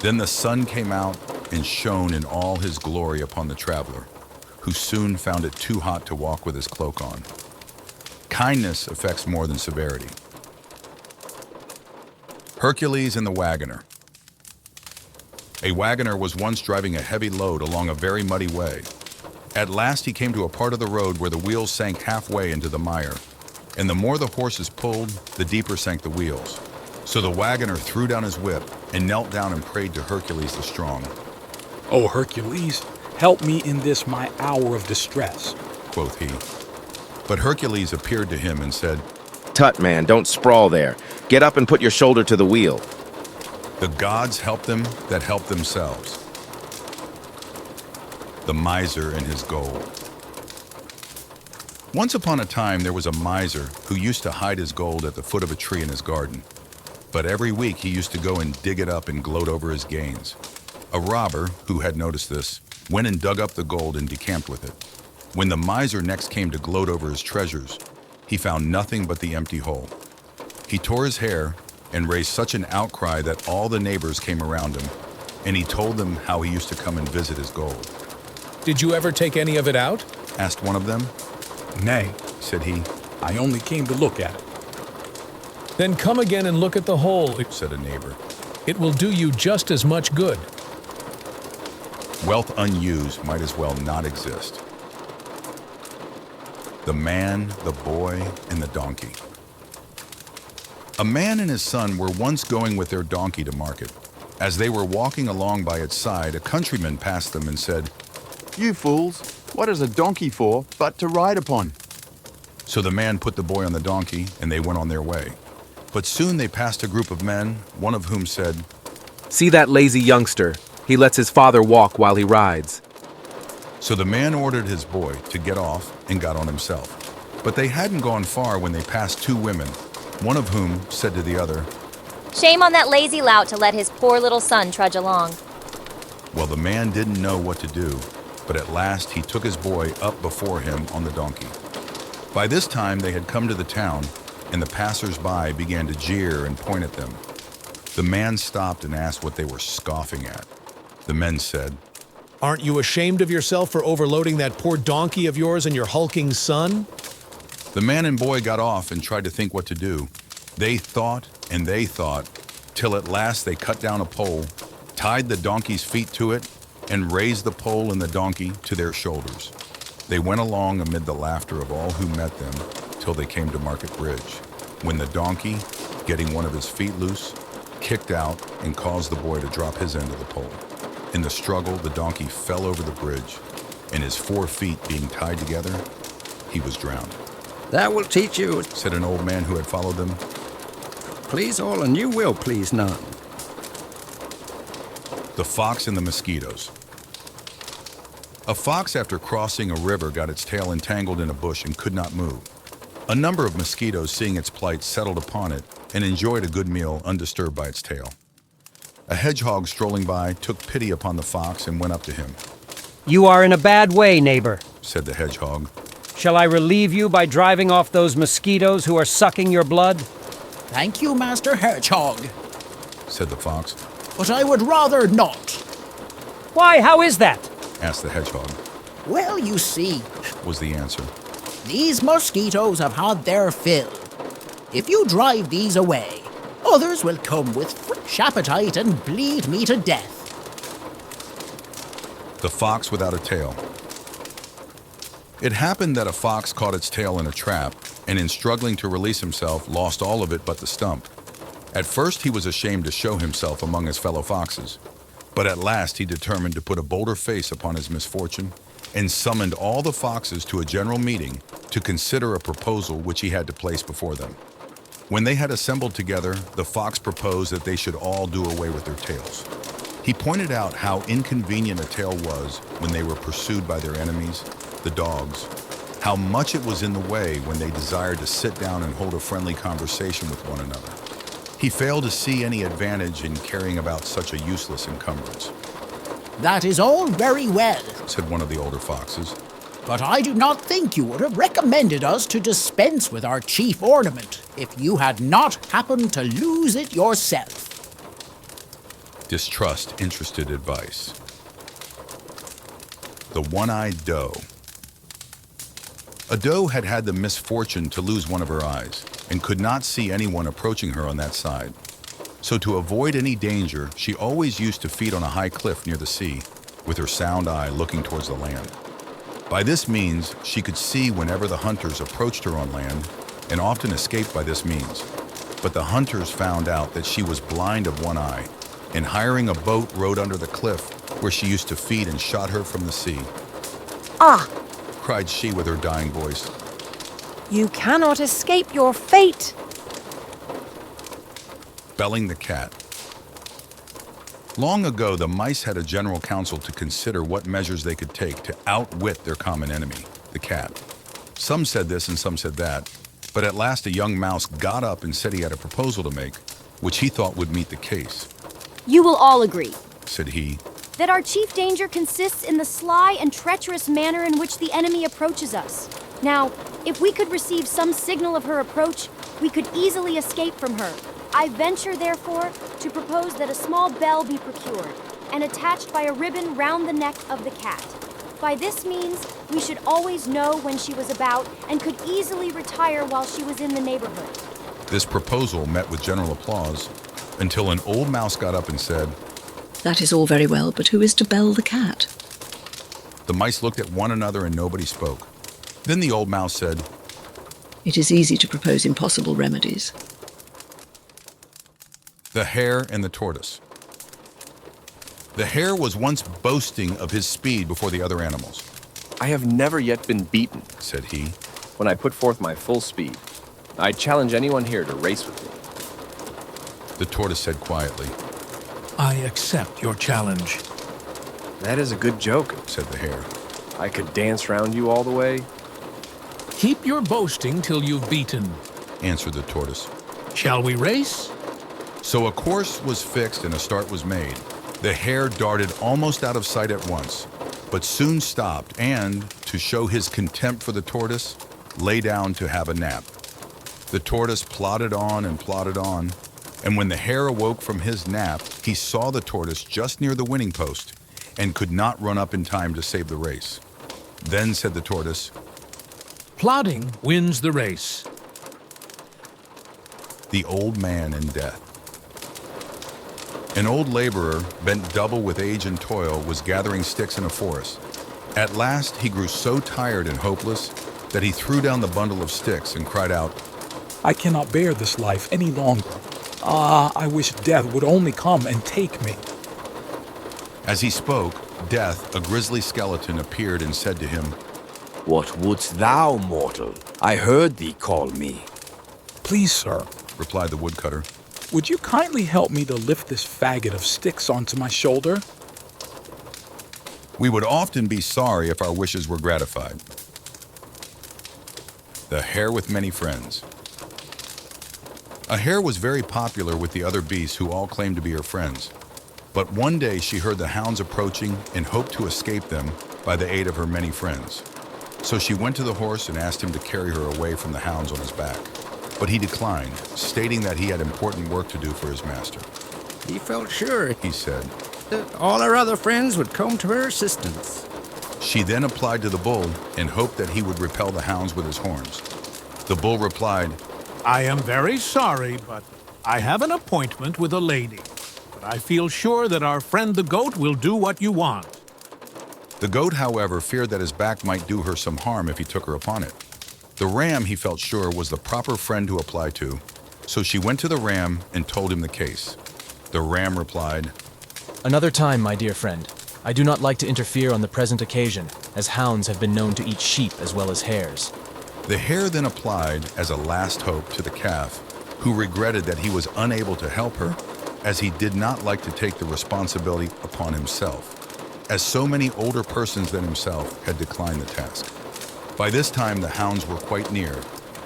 Then the sun came out and shone in all his glory upon the traveler, who soon found it too hot to walk with his cloak on. Kindness affects more than severity. Hercules and the Wagoner. A wagoner was once driving a heavy load along a very muddy way. At last he came to a part of the road where the wheels sank halfway into the mire, and the more the horses pulled, the deeper sank the wheels. So the wagoner threw down his whip and knelt down and prayed to Hercules the Strong. O Hercules, help me in this my hour of distress, quoth he. But Hercules appeared to him and said, Tut, man, don't sprawl there. Get up and put your shoulder to the wheel. The gods help them that help themselves. The miser and his gold. Once upon a time, there was a miser who used to hide his gold at the foot of a tree in his garden. But every week he used to go and dig it up and gloat over his gains. A robber, who had noticed this, went and dug up the gold and decamped with it. When the miser next came to gloat over his treasures, he found nothing but the empty hole. He tore his hair and raised such an outcry that all the neighbors came around him, and he told them how he used to come and visit his gold. Did you ever take any of it out? Asked one of them. Nay, said he. I only came to look at it. Then come again and look at the hole, said a neighbor. It will do you just as much good. Wealth unused might as well not exist. The man, the boy, and the donkey. A man and his son were once going with their donkey to market. As they were walking along by its side, a countryman passed them and said, "You fools, what is a donkey for but to ride upon?" So the man put the boy on the donkey, and they went on their way. But soon they passed a group of men, one of whom said, "See that lazy youngster. He lets his father walk while he rides." So the man ordered his boy to get off and got on himself. But they hadn't gone far when they passed two women, one of whom said to the other, "Shame on that lazy lout to let his poor little son trudge along." Well, the man didn't know what to do, but at last he took his boy up before him on the donkey. By this time they had come to the town, and the passers-by began to jeer and point at them. The man stopped and asked what they were scoffing at. The men said, "Aren't you ashamed of yourself for overloading that poor donkey of yours and your hulking son?" The man and boy got off and tried to think what to do. They thought and they thought, till at last they cut down a pole, tied the donkey's feet to it, and raised the pole and the donkey to their shoulders. They went along amid the laughter of all who met them till they came to Market Bridge, when the donkey, getting one of his feet loose, kicked out and caused the boy to drop his end of the pole. In the struggle, the donkey fell over the bridge, and his 4 feet being tied together, he was drowned. "That will teach you," said an old man who had followed them. "Please all, and you will please none." The fox and the mosquitoes. A fox, after crossing a river, got its tail entangled in a bush and could not move. A number of mosquitoes, seeing its plight, settled upon it and enjoyed a good meal undisturbed by its tail. A hedgehog strolling by took pity upon the fox and went up to him. "You are in a bad way, neighbor," said the hedgehog. "Shall I relieve you by driving off those mosquitoes who are sucking your blood?" "Thank you, Master Hedgehog," said the fox. "but I would rather not." "Why, how is that?" asked the hedgehog. "Well, you see," was the answer. "these mosquitoes have had their fill. If you drive these away, others will come with fresh appetite and bleed me to death." The fox without a tail. It happened that a fox caught its tail in a trap, and in struggling to release himself, lost all of it but the stump. At first he was ashamed to show himself among his fellow foxes, but at last he determined to put a bolder face upon his misfortune, and summoned all the foxes to a general meeting to consider a proposal which he had to place before them. When they had assembled together, the fox proposed that they should all do away with their tails. He pointed out how inconvenient a tail was when they were pursued by their enemies, the dogs, how much it was in the way when they desired to sit down and hold a friendly conversation with one another. He failed to see any advantage in carrying about such a useless encumbrance. "That is all very well," said one of the older foxes, "but I do not think you would have recommended us to dispense with our chief ornament if you had not happened to lose it yourself." Distrust interested advice. The one-eyed doe. A doe had had the misfortune to lose one of her eyes and could not see anyone approaching her on that side. So to avoid any danger, she always used to feed on a high cliff near the sea, with her sound eye looking towards the land. By this means, she could see whenever the hunters approached her on land, and often escaped by this means. But the hunters found out that she was blind of one eye, and hiring a boat rowed under the cliff where she used to feed and shot her from the sea. "Ah, Cried she with her dying voice. you cannot escape your fate." Belling the cat. Long ago, the mice had a general council to consider what measures they could take to outwit their common enemy, the cat. Some said this and some said that, but at last a young mouse got up and said he had a proposal to make, which he thought would meet the case. You will all agree, Said he, that our chief danger consists in the sly and treacherous manner in which the enemy approaches us. Now, if we could receive some signal of her approach, we could easily escape from her. I venture, therefore, to propose that a small bell be procured and attached by a ribbon round the neck of the cat. By this means, we should always know when she was about and could easily retire while she was in the neighborhood. This proposal met with general applause until an old mouse got up and said, That is all very well, but who is to bell the cat? The mice looked at one another and nobody spoke. Then the old mouse said, It is easy to propose impossible remedies. The Hare and the Tortoise. The hare was once boasting of his speed before the other animals. I have never yet been beaten, said he, when I put forth my full speed. I challenge anyone here to race with me. The tortoise said quietly, I accept your challenge. That is a good joke, said the hare. I could dance round you all the way. Keep your boasting till you've beaten, answered the tortoise. Shall we race? So a course was fixed and a start was made. The hare darted almost out of sight at once, but soon stopped and, to show his contempt for the tortoise, lay down to have a nap. The tortoise plodded on, and when the hare awoke from his nap, he saw the tortoise just near the winning post and could not run up in time to save the race. Then said the tortoise, Plodding wins the race. The Old Man and Death. An old laborer, bent double with age and toil, was gathering sticks in a forest. At last he grew so tired and hopeless that he threw down the bundle of sticks and cried out, I cannot bear this life any longer. I wish death would only come and take me. As he spoke, Death, a grisly skeleton, appeared and said to him, What wouldst thou, mortal? I heard thee call me. Please, sir, replied the woodcutter, would you kindly help me to lift this faggot of sticks onto my shoulder? We would often be sorry if our wishes were gratified. The Hare with Many Friends. A hare was very popular with the other beasts who all claimed to be her friends. But one day she heard the hounds approaching and hoped to escape them by the aid of her many friends. So she went to the horse and asked him to carry her away from the hounds on his back. But he declined, stating that he had important work to do for his master. He felt sure, he said, that all her other friends would come to her assistance. She then applied to the bull and hoped that he would repel the hounds with his horns. The bull replied, I am very sorry, but I have an appointment with a lady. But I feel sure that our friend the goat will do what you want. The goat, however, feared that his back might do her some harm if he took her upon it. The ram, he felt sure, was the proper friend to apply to, so she went to the ram and told him the case. The ram replied, Another time, my dear friend. I do not like to interfere on the present occasion, as hounds have been known to eat sheep as well as hares. The hare then applied as a last hope to the calf, who regretted that he was unable to help her, as he did not like to take the responsibility upon himself, as so many older persons than himself had declined the task. By this time the hounds were quite near,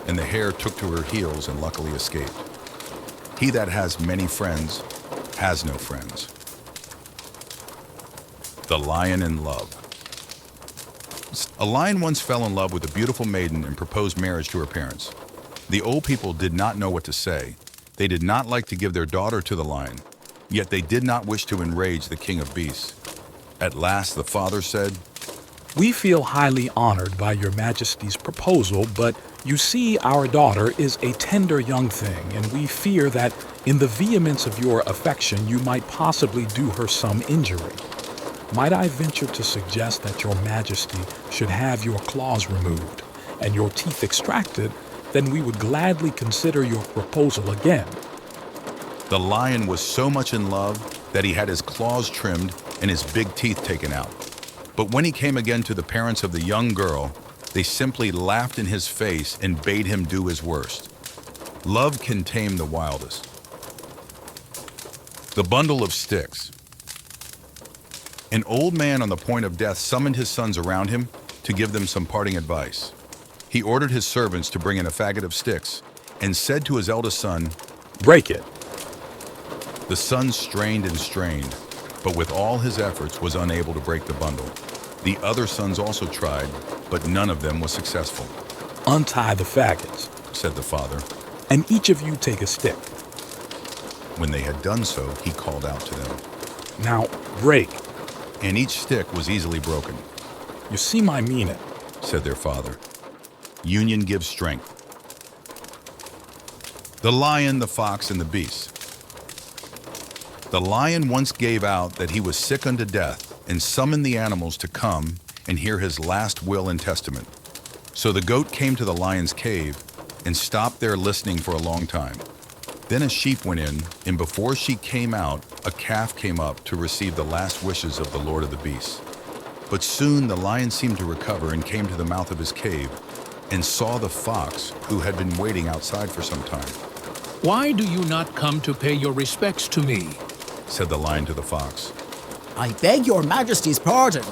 and the hare took to her heels and luckily escaped. He that has many friends has no friends. The Lion in Love. A lion once fell in love with a beautiful maiden and proposed marriage to her parents. The old people did not know what to say. They did not like to give their daughter to the lion, yet they did not wish to enrage the king of beasts. At last the father said, We feel highly honored by your majesty's proposal, but you see our daughter is a tender young thing, and we fear that in the vehemence of your affection you might possibly do her some injury. Might I venture to suggest that your majesty should have your claws removed and your teeth extracted? Then we would gladly consider your proposal again. The lion was so much in love that he had his claws trimmed and his big teeth taken out. But when he came again to the parents of the young girl, they simply laughed in his face and bade him do his worst. Love can tame the wildest. The Bundle of Sticks. An old man on the point of death summoned his sons around him to give them some parting advice. He ordered his servants to bring in a faggot of sticks and said to his eldest son, "Break it." The son strained and strained, but with all his efforts was unable to break the bundle. The other sons also tried, but none of them was successful. "Untie the faggots," said the father, "and each of you take a stick." When they had done so, he called out to them, "Now break." And each stick was easily broken. "You see my meaning," said their father. Union gives strength. The lion, the fox, and the beast. The lion once gave out that he was sick unto death and summoned the animals to come and hear his last will and testament. So the goat came to the lion's cave and stopped there listening for a long time. Then a sheep went in, and before she came out, a calf came up to receive the last wishes of the Lord of the Beasts. But soon the lion seemed to recover and came to the mouth of his cave and saw the fox, who had been waiting outside for some time. Why do you not come to pay your respects to me? Said the lion to the fox. I beg your majesty's pardon,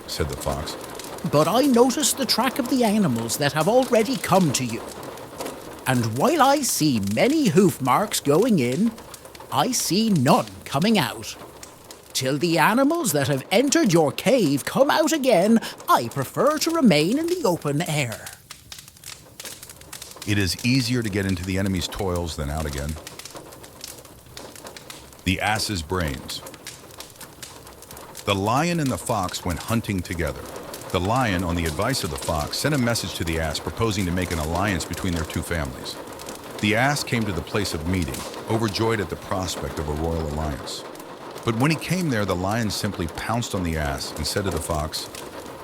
said the fox. But I noticed the track of the animals that have already come to you. And while I see many hoof marks going in, I see none coming out. Till the animals that have entered your cave come out again, I prefer to remain in the open air. It is easier to get into the enemy's toils than out again. The ass's brains. The lion and the fox went hunting together. The lion, on the advice of the fox, sent a message to the ass proposing to make an alliance between their two families. The ass came to the place of meeting, overjoyed at the prospect of a royal alliance. But when he came there, the lion simply pounced on the ass and said to the fox,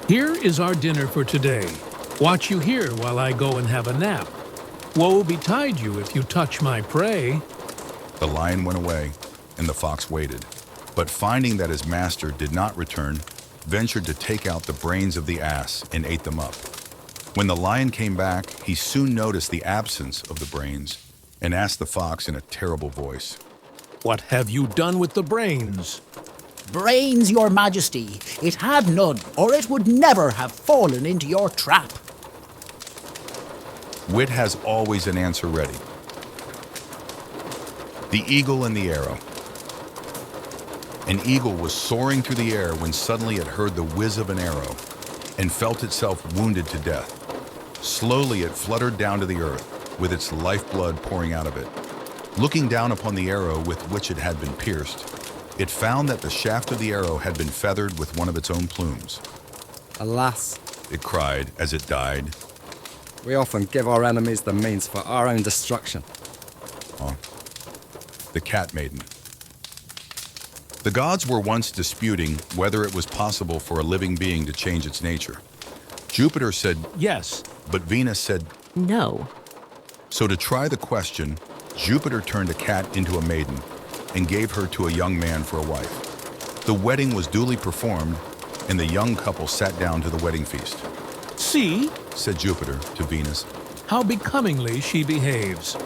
"Here is our dinner for today. Watch you here while I go and have a nap. Woe betide you if you touch my prey." The lion went away, and the fox waited, but finding that his master did not return, ventured to take out the brains of the ass and ate them up. When the lion came back, he soon noticed the absence of the brains and asked the fox in a terrible voice, "What have you done with the brains?" Brains, your majesty. It had none, or it would never have fallen into your trap. Wit has always an answer ready. The eagle and the arrow. An eagle was soaring through the air when suddenly it heard the whiz of an arrow and felt itself wounded to death. Slowly it fluttered down to the earth, with its lifeblood pouring out of it. Looking down upon the arrow with which it had been pierced, it found that the shaft of the arrow had been feathered with one of its own plumes. Alas, it cried as it died. We often give our enemies the means for our own destruction. Oh. The cat maiden. The gods were once disputing whether it was possible for a living being to change its nature. Jupiter said yes, but Venus said no. So to try the question, Jupiter turned a cat into a maiden and gave her to a young man for a wife. The wedding was duly performed, and the young couple sat down to the wedding feast. "See," said Jupiter to Venus, "how becomingly she behaves.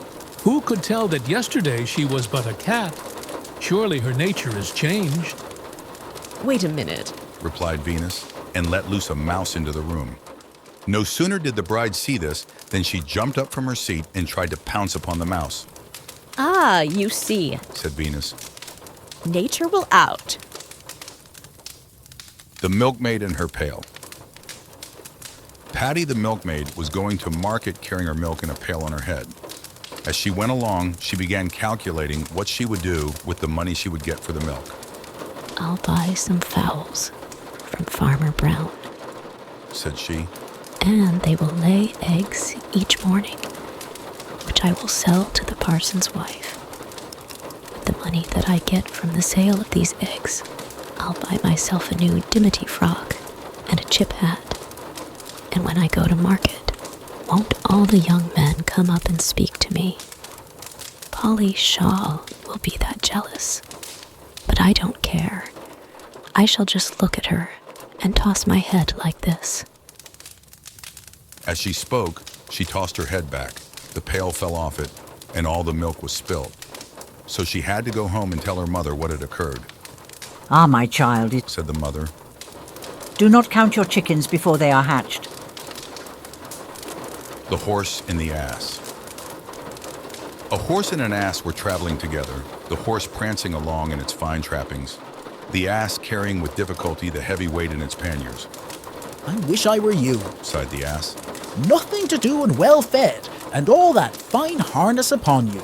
Who could tell that yesterday she was but a cat? Surely her nature is changed." "Wait a minute," replied Venus, and let loose a mouse into the room. No sooner did the bride see this than she jumped up from her seat and tried to pounce upon the mouse. "Ah, you see," said Venus. "Nature will out." The milkmaid and her pail. Patty the milkmaid was going to market carrying her milk in a pail on her head. As she went along, she began calculating what she would do with the money she would get for the milk. "I'll buy some fowls from Farmer Brown," said she, "and they will lay eggs each morning, which I will sell to the parson's wife. With the money that I get from the sale of these eggs, I'll buy myself a new dimity frock and a chip hat. And when I go to market, won't all the young men come up and speak to me? Polly Shaw will be that jealous. But I don't care. I shall just look at her and toss my head like this." As she spoke, she tossed her head back. The pail fell off it, and all the milk was spilled. So she had to go home and tell her mother what had occurred. "Ah, my child," said the mother, "do not count your chickens before they are hatched. The Horse and the Ass. A horse and an ass were traveling together, the horse prancing along in its fine trappings, the ass carrying with difficulty the heavy weight in its panniers. I wish I were you. Sighed the ass. Nothing to do and well fed, and all that fine harness upon you.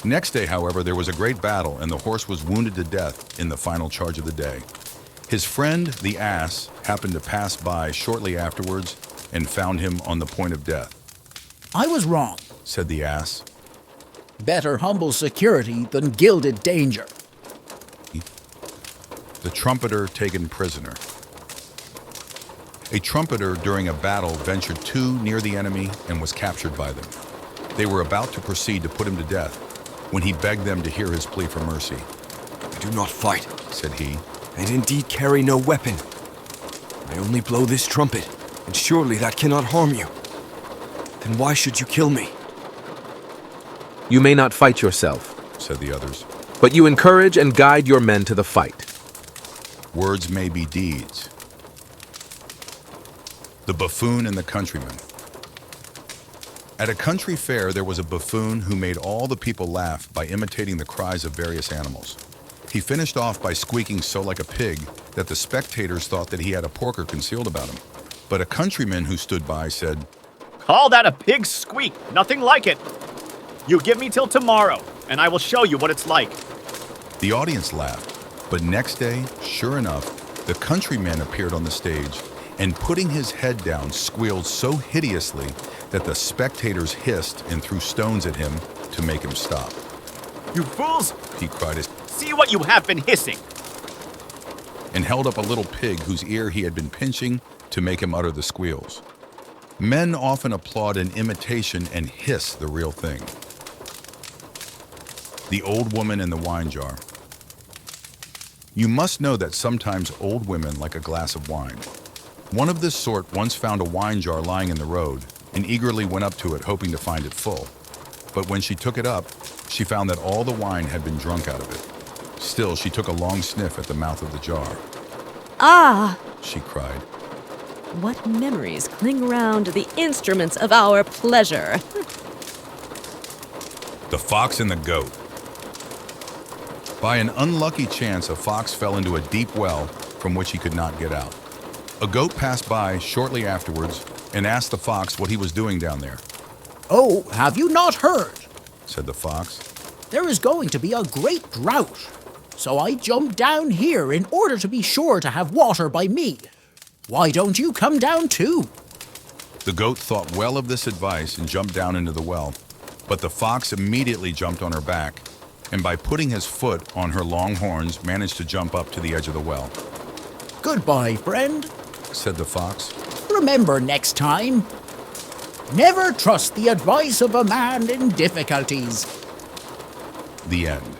Next day, however, there was a great battle, and the horse was wounded to death in the final charge of the day. His friend, the ass, happened to pass by shortly afterwards and found him on the point of death. I was wrong, said the ass. Better humble security than gilded danger. The trumpeter taken prisoner. A trumpeter during a battle ventured too near the enemy and was captured by them. They were about to proceed to put him to death when he begged them to hear his plea for mercy. I do not fight, said he, and indeed carry no weapon. I only blow this trumpet, and surely that cannot harm you. Then why should you kill me? You may not fight yourself, said the others, but you encourage and guide your men to the fight. Words may be deeds. The buffoon and the countryman. At a country fair, there was a buffoon who made all the people laugh by imitating the cries of various animals. He finished off by squeaking so like a pig that the spectators thought that he had a porker concealed about him. But a countryman who stood by said, "Call that a pig's squeak, nothing like it. You give me till tomorrow, and I will show you what it's like." The audience laughed, but next day, sure enough, the countryman appeared on the stage and, putting his head down, squealed so hideously that the spectators hissed and threw stones at him to make him stop. "You fools!" he cried, "See what you have been hissing!" and held up a little pig whose ear he had been pinching to make him utter the squeals. Men often applaud an imitation and hiss the real thing. The old woman in the wine jar. You must know that sometimes old women like a glass of wine. One of this sort once found a wine jar lying in the road and eagerly went up to it hoping to find it full. But when she took it up, she found that all the wine had been drunk out of it. Still, she took a long sniff at the mouth of the jar. "Ah!" she cried. "What memories cling round the instruments of our pleasure." The fox and the goat. By an unlucky chance, a fox fell into a deep well from which he could not get out. A goat passed by shortly afterwards and asked the fox what he was doing down there. "Oh, have you not heard?" said the fox. "There is going to be a great drought. So I jumped down here in order to be sure to have water by me. Why don't you come down too?" The goat thought well of this advice and jumped down into the well, but the fox immediately jumped on her back, and by putting his foot on her long horns managed to jump up to the edge of the well. "Goodbye, friend," said the fox. "Remember next time, never trust the advice of a man in difficulties." The end.